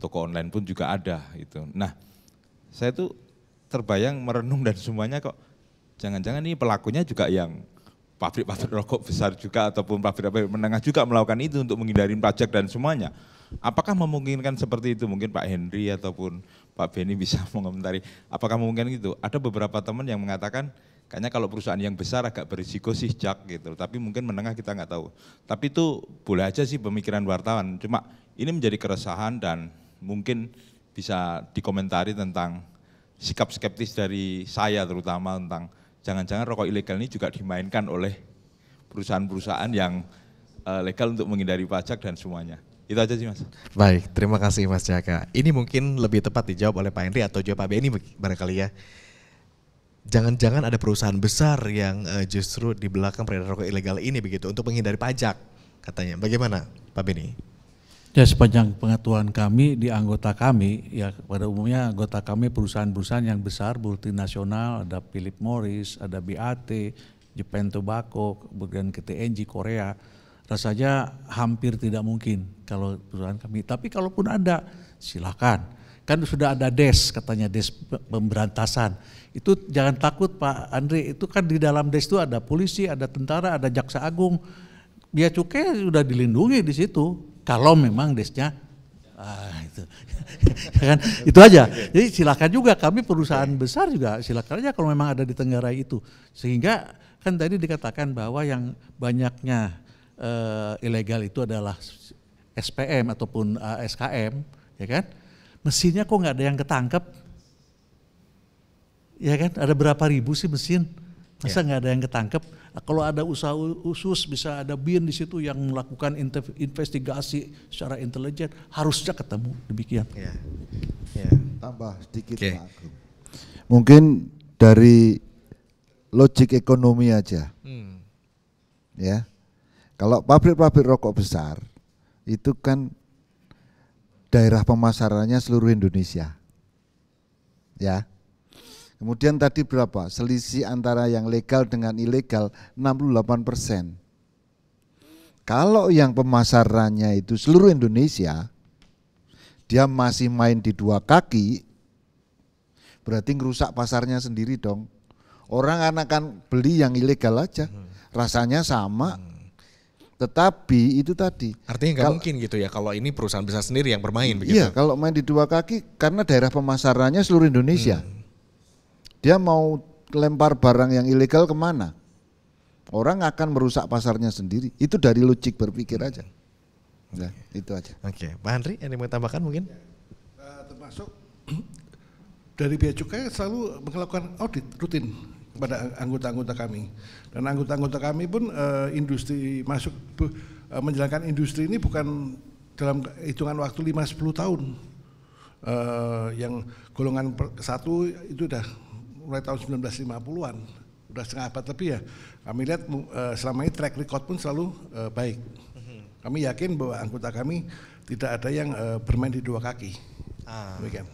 toko online pun juga ada itu. Nah, saya tuh terbayang merenung dan semuanya kok jangan-jangan ini pelakunya juga yang pabrik-pabrik rokok besar juga ataupun pabrik-pabrik menengah juga melakukan itu untuk menghindari pajak dan semuanya. Apakah memungkinkan seperti itu? Mungkin Pak Henry ataupun Pak Beni bisa mengomentari. Apakah memungkinkan itu? Ada beberapa teman yang mengatakan kayaknya kalau perusahaan yang besar agak berisiko sih Jak gitu, tapi mungkin menengah kita nggak tahu. Tapi itu boleh aja sih pemikiran wartawan, cuma ini menjadi keresahan dan mungkin bisa dikomentari tentang sikap skeptis dari saya terutama tentang jangan-jangan rokok ilegal ini juga dimainkan oleh perusahaan-perusahaan yang legal untuk menghindari pajak dan semuanya. Itu aja sih Mas. Baik, terima kasih Mas Jaka. Ini mungkin lebih tepat dijawab oleh Pak Henry atau jawab Pak Beni barangkali ya. Jangan-jangan ada perusahaan besar yang justru di belakang peredaran rokok ilegal ini begitu untuk menghindari pajak katanya. Bagaimana Pak Beni? Ya sepanjang pengetahuan kami di anggota kami, ya pada umumnya anggota kami perusahaan-perusahaan yang besar multinasional, ada Philip Morris, ada BAT, Japan Tobacco, kemudian KTNG Korea. Rasanya hampir tidak mungkin kalau perusahaan kami. Tapi kalaupun ada, silakan. Kan sudah ada DES, katanya DES pemberantasan. Itu jangan takut Pak Andre, itu kan di dalam DES itu ada polisi, ada tentara, ada jaksa agung. Bea cukai sudah dilindungi di situ. Kalau memang DES-nya, itu. Kan, itu aja. Jadi silakan juga, kami perusahaan besar juga silakan aja kalau memang ada di Tenggarai itu. Sehingga kan tadi dikatakan bahwa yang banyaknya ilegal itu adalah SPM ataupun SKM, ya kan? Mesinnya kok nggak ada yang ketangkep, ya kan? Ada berapa ribu sih mesin, masa nggak ada yang ketangkep? Kalau ada usaha khusus bisa ada BIN di situ yang melakukan investigasi secara intelijen, harusnya ketemu demikian. Tambah sedikit Pak Agung. Mungkin dari logik ekonomi aja, ya. Kalau pabrik-pabrik rokok besar itu kan daerah pemasarannya seluruh Indonesia, ya. Kemudian tadi berapa? Selisih antara yang legal dengan ilegal 68%. Kalau yang pemasarannya itu seluruh Indonesia, dia masih main di dua kaki, berarti ngerusak pasarnya sendiri dong. Orang akan beli yang ilegal aja, rasanya sama. Tetapi itu tadi. Artinya nggak mungkin gitu ya kalau ini perusahaan besar sendiri yang bermain begitu. Iya, kalau main di dua kaki karena daerah pemasarannya seluruh Indonesia. Dia mau lempar barang yang ilegal kemana? Orang akan merusak pasarnya sendiri. Itu dari logik berpikir aja. Nah, itu aja. Oke, Pak Andri, ada yang mau tambahkan mungkin? Termasuk dari Bea Cukai selalu melakukan audit rutin kepada anggota-anggota kami. Dan anggota-anggota kami pun industri masuk menjalankan industri ini bukan dalam hitungan waktu 5-10 tahun. Yang golongan satu itu udah mulai tahun 1950-an, udah setengah abad lebih ya. Kami lihat selama ini track record pun selalu baik. Kami yakin bahwa anggota kami tidak ada yang bermain di dua kaki. Demikian.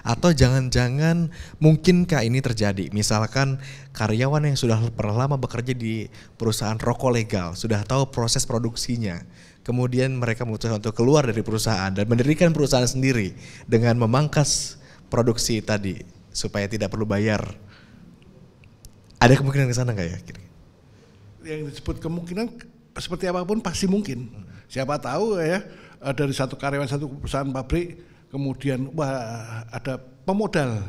Atau jangan-jangan mungkinkah ini terjadi, misalkan karyawan yang sudah lama bekerja di perusahaan rokok legal, sudah tahu proses produksinya, kemudian mereka memutuskan untuk keluar dari perusahaan dan mendirikan perusahaan sendiri dengan memangkas produksi tadi supaya tidak perlu bayar. Ada kemungkinan ke sana nggak ya? Yang disebut kemungkinan seperti apapun pasti mungkin. Siapa tahu ya dari satu karyawan satu perusahaan pabrik kemudian wah ada pemodal,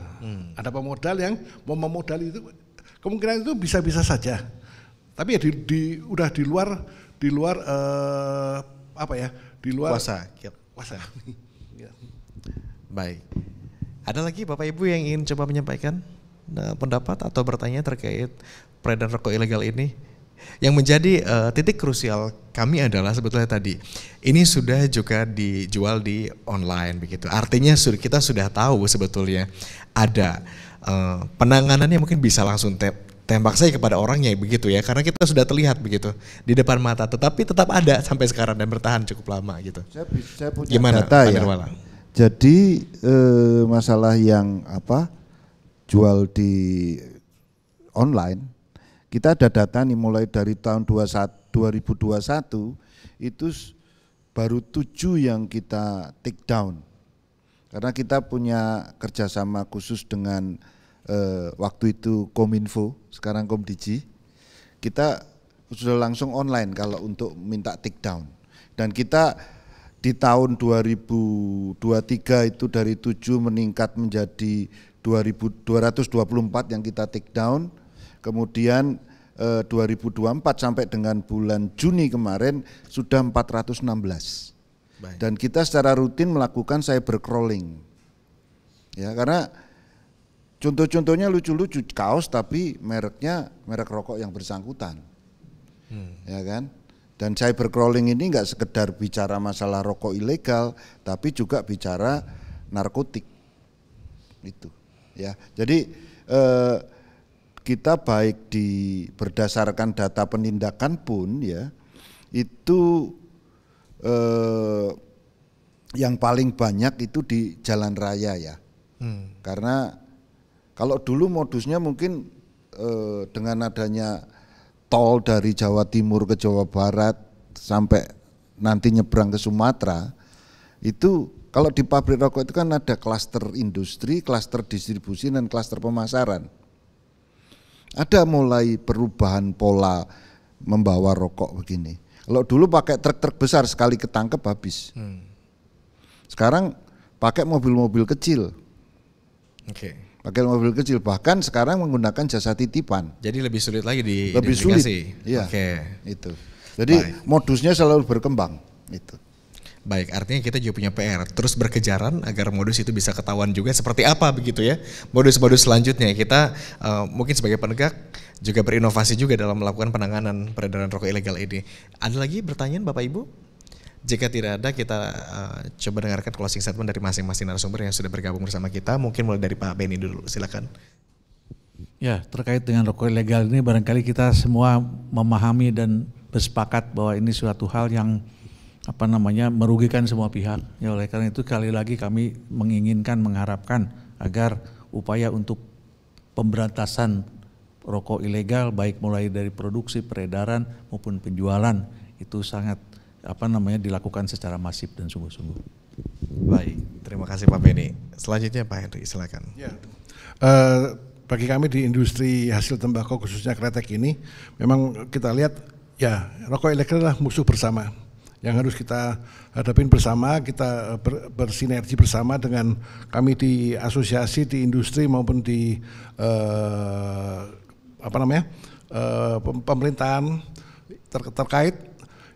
ada pemodal yang mau memodali itu, kemungkinan itu bisa-bisa saja. Tapi ya udah di luar apa ya, di luar kuasa. Ya. Baik. Ada lagi Bapak Ibu yang ingin coba menyampaikan pendapat atau bertanya terkait peredaran rokok ilegal ini? Yang menjadi titik krusial kami adalah sebetulnya tadi ini sudah juga dijual di online begitu. Artinya kita sudah tahu sebetulnya ada penanganannya, mungkin bisa langsung tembak saya kepada orangnya begitu ya, karena kita sudah terlihat begitu di depan mata, tetapi tetap ada sampai sekarang dan bertahan cukup lama gitu. Saya punya gimana data ya. Jadi masalah yang jual di online, kita ada data nih mulai dari tahun 2021 itu baru 7 yang kita take down. Karena kita punya kerjasama khusus dengan waktu itu Kominfo, sekarang Komdigi. Kita sudah langsung online kalau untuk minta take down. Dan kita di tahun 2023 itu dari 7 meningkat menjadi 224 yang kita take down. Kemudian 2024 sampai dengan bulan Juni kemarin sudah 416. Baik. Dan kita secara rutin melakukan cybercrawling. Ya, karena contoh-contohnya lucu-lucu, kaos tapi mereknya merek rokok yang bersangkutan. Ya kan? Dan cybercrawling ini enggak sekedar bicara masalah rokok ilegal, tapi juga bicara narkotik. Itu. Ya. Jadi kita baik berdasarkan data penindakan pun ya itu yang paling banyak itu di jalan raya ya. Karena kalau dulu modusnya mungkin dengan adanya tol dari Jawa Timur ke Jawa Barat sampai nanti nyebrang ke Sumatera, itu kalau di pabrik rokok itu kan ada klaster industri, klaster distribusi dan klaster pemasaran. Ada mulai perubahan pola membawa rokok begini. Kalau dulu pakai truk-truk besar sekali ketangkep habis. Sekarang pakai mobil-mobil kecil. Pakai mobil kecil, bahkan sekarang menggunakan jasa titipan. Jadi lebih sulit lagi di lebih sulit. Iya. Itu. Jadi modusnya selalu berkembang. Itu. Baik, artinya kita juga punya PR, terus berkejaran agar modus itu bisa ketahuan juga seperti apa begitu ya. Modus-modus selanjutnya kita mungkin sebagai penegak juga berinovasi juga dalam melakukan penanganan peredaran rokok ilegal ini. Ada lagi pertanyaan Bapak Ibu? Jika tidak ada, kita coba dengarkan closing statement dari masing-masing narasumber yang sudah bergabung bersama kita. Mungkin mulai dari Pak Benny dulu, silakan. Ya, terkait dengan rokok ilegal ini barangkali kita semua memahami dan bersepakat bahwa ini suatu hal yang merugikan semua pihak. Ya, oleh karena itu sekali lagi kami menginginkan, mengharapkan agar upaya untuk pemberantasan rokok ilegal baik mulai dari produksi, peredaran maupun penjualan itu sangat dilakukan secara masif dan sungguh-sungguh. Baik, terima kasih Pak Benny. Selanjutnya Pak Henry, silakan. Ya. Bagi kami di industri hasil tembakau khususnya kretek ini, memang kita lihat ya rokok ilegal adalah musuh bersama yang harus kita hadapin bersama. Kita bersinergi bersama dengan kami di asosiasi, di industri maupun di pemerintahan terkait.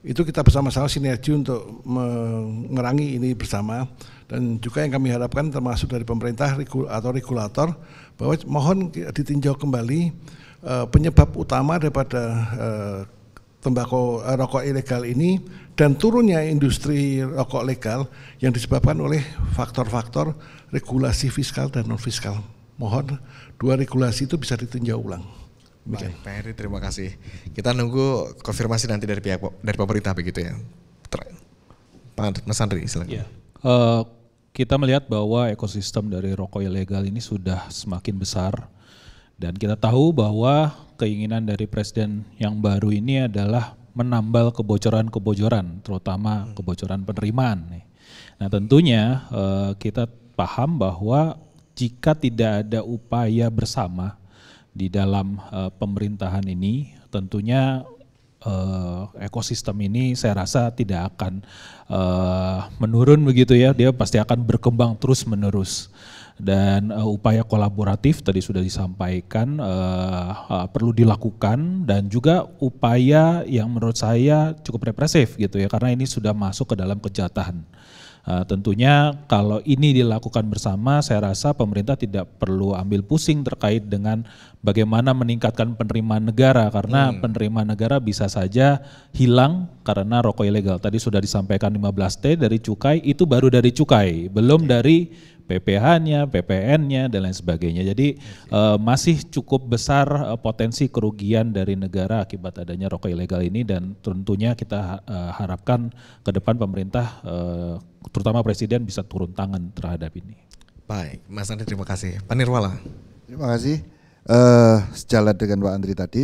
Itu kita bersama-sama sinergi untuk mengurangi ini bersama. Dan juga yang kami harapkan termasuk dari pemerintah atau regulator bahwa mohon ditinjau kembali penyebab utama daripada rokok ilegal ini dan turunnya industri rokok legal yang disebabkan oleh faktor-faktor regulasi fiskal dan non fiskal. Mohon dua regulasi itu bisa ditinjau ulang. Baik, Pak Heri, terima kasih. Kita nunggu konfirmasi nanti dari pemerintah begitu ya. Pak Mas Andri, silakan. Ya. Kita melihat bahwa ekosistem dari rokok ilegal ini sudah semakin besar dan kita tahu bahwa keinginan dari presiden yang baru ini adalah menambal kebocoran-kebocoran, terutama kebocoran penerimaan. Nah tentunya kita paham bahwa jika tidak ada upaya bersama di dalam pemerintahan ini, tentunya ekosistem ini saya rasa tidak akan menurun begitu ya, dia pasti akan berkembang terus menerus. Dan upaya kolaboratif tadi sudah disampaikan perlu dilakukan dan juga upaya yang menurut saya cukup represif gitu ya, karena ini sudah masuk ke dalam kejahatan. Tentunya kalau ini dilakukan bersama, saya rasa pemerintah tidak perlu ambil pusing terkait dengan bagaimana meningkatkan penerimaan negara, karena penerimaan negara bisa saja hilang karena rokok ilegal. Tadi sudah disampaikan 15T dari cukai, itu baru dari cukai, belum dari PPh-nya, PPN-nya dan lain sebagainya. Jadi masih cukup besar potensi kerugian dari negara akibat adanya rokok ilegal ini, dan tentunya kita harapkan ke depan pemerintah terutama presiden bisa turun tangan terhadap ini. Baik, Mas Andri terima kasih. Pak Nirwala. Terima kasih. Sejalan dengan Pak Andri tadi,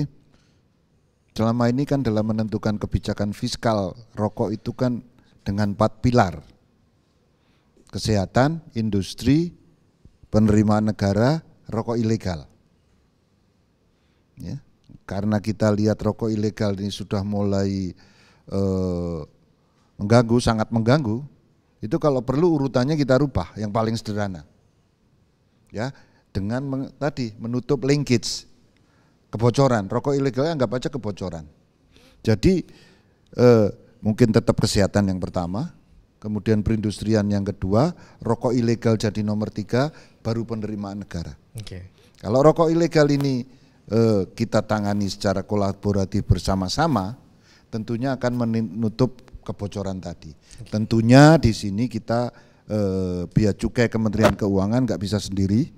selama ini kan dalam menentukan kebijakan fiskal rokok itu kan dengan 4 pilar. Kesehatan, industri, penerimaan negara, rokok ilegal. Ya, karena kita lihat rokok ilegal ini sudah mulai mengganggu, sangat mengganggu. Itu kalau perlu urutannya kita rubah yang paling sederhana. Ya, dengan tadi menutup linkage kebocoran. Rokok ilegal anggap aja kebocoran. Jadi mungkin tetap kesehatan yang pertama, kemudian perindustrian yang kedua, rokok ilegal jadi nomor 3, baru penerimaan negara. Okay. Kalau rokok ilegal ini kita tangani secara kolaboratif bersama-sama, tentunya akan menutup kebocoran tadi. Tentunya di sini kita Bea Cukai Kementerian Keuangan nggak bisa sendiri.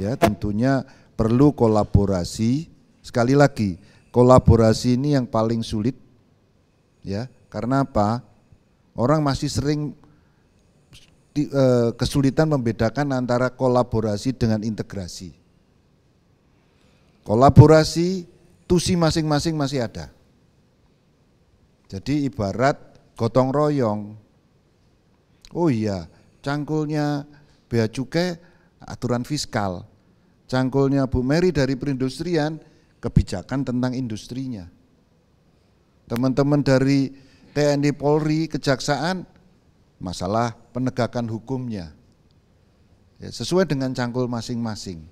Ya, tentunya perlu kolaborasi. Sekali lagi, kolaborasi ini yang paling sulit. Ya, karena apa? Orang masih sering kesulitan membedakan antara kolaborasi dengan integrasi. Kolaborasi, tusi masing-masing masih ada. Jadi ibarat gotong royong. Oh iya, cangkulnya Bea Cukai aturan fiskal. Cangkulnya Bu Mary dari perindustrian kebijakan tentang industrinya. Teman-teman dari TNI, Polri, Kejaksaan masalah penegakan hukumnya. Ya, sesuai dengan cangkul masing-masing.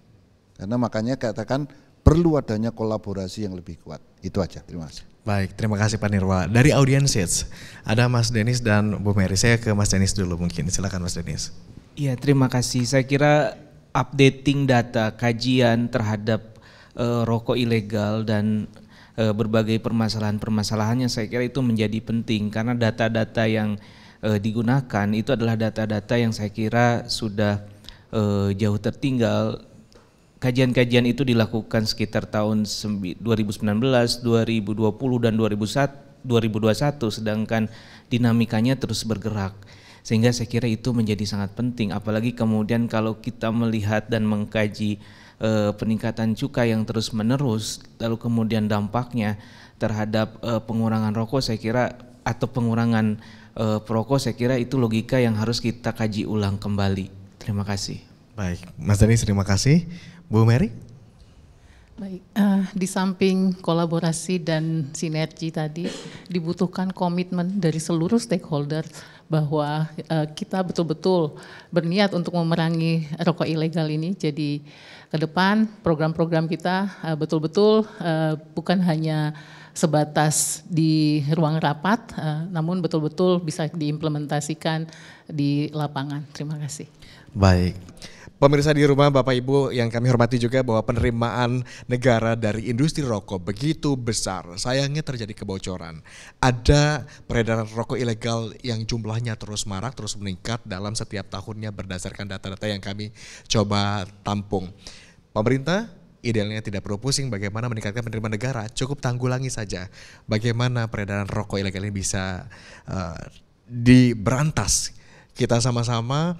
Karena makanya katakan perlu adanya kolaborasi yang lebih kuat. Itu aja, terima kasih. Baik, terima kasih Pak Nirwa. Dari Audience Seats, ada Mas Denis dan Bu Mary. Saya ke Mas Denis dulu mungkin, silakan Mas Denis. Iya, terima kasih. Saya kira updating data, kajian terhadap rokok ilegal dan berbagai permasalahan-permasalahannya saya kira itu menjadi penting, karena data-data yang digunakan itu adalah data-data yang saya kira sudah jauh tertinggal. Kajian-kajian itu dilakukan sekitar tahun 2019, 2020 dan 2021, sedangkan dinamikanya terus bergerak. Sehingga saya kira itu menjadi sangat penting, apalagi kemudian kalau kita melihat dan mengkaji peningkatan cukai yang terus menerus, lalu kemudian dampaknya terhadap pengurangan rokok, saya kira, atau pengurangan perokok, saya kira itu logika yang harus kita kaji ulang kembali. Terima kasih. Baik, Mas Denis terima kasih. Bu Mary? Baik, di samping kolaborasi dan sinergi tadi, dibutuhkan komitmen dari seluruh stakeholder bahwa kita betul-betul berniat untuk memerangi rokok ilegal ini. Jadi ke depan program-program kita betul-betul bukan hanya sebatas di ruang rapat, namun betul-betul bisa diimplementasikan di lapangan. Terima kasih. Baik. Pemirsa di rumah, Bapak Ibu yang kami hormati juga, bahwa penerimaan negara dari industri rokok begitu besar. Sayangnya terjadi kebocoran. Ada peredaran rokok ilegal yang jumlahnya terus marak, terus meningkat dalam setiap tahunnya berdasarkan data-data yang kami coba tampung. Pemerintah idealnya tidak perlu pusing bagaimana meningkatkan penerimaan negara, cukup tanggulangi saja bagaimana peredaran rokok ilegal ini bisa diberantas. Kita sama-sama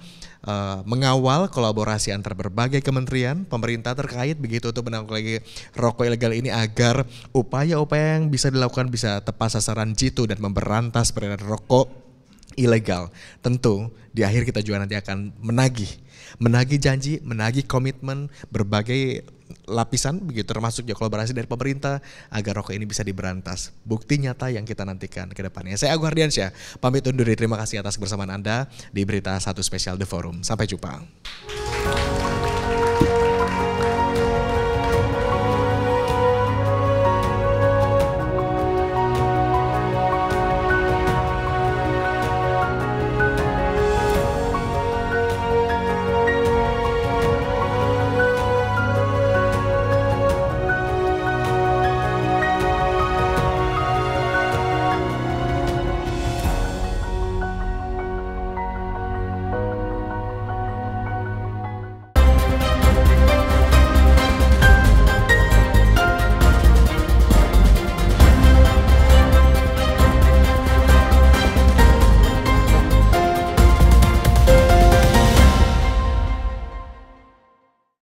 mengawal kolaborasi antar berbagai kementerian pemerintah terkait begitu untuk menanggulangi rokok ilegal ini, agar upaya-upaya yang bisa dilakukan bisa tepat sasaran jitu dan memberantas peredaran rokok ilegal. Tentu di akhir kita juga nanti akan menagih janji, menagih komitmen berbagai lapisan begitu, termasuk juga kolaborasi dari pemerintah agar rokok ini bisa diberantas. Bukti nyata yang kita nantikan ke depannya. Saya Agung Hardiansyah, pamit undur diri. Terima kasih atas kebersamaan Anda di Berita 1 Spesial The Forum. Sampai jumpa.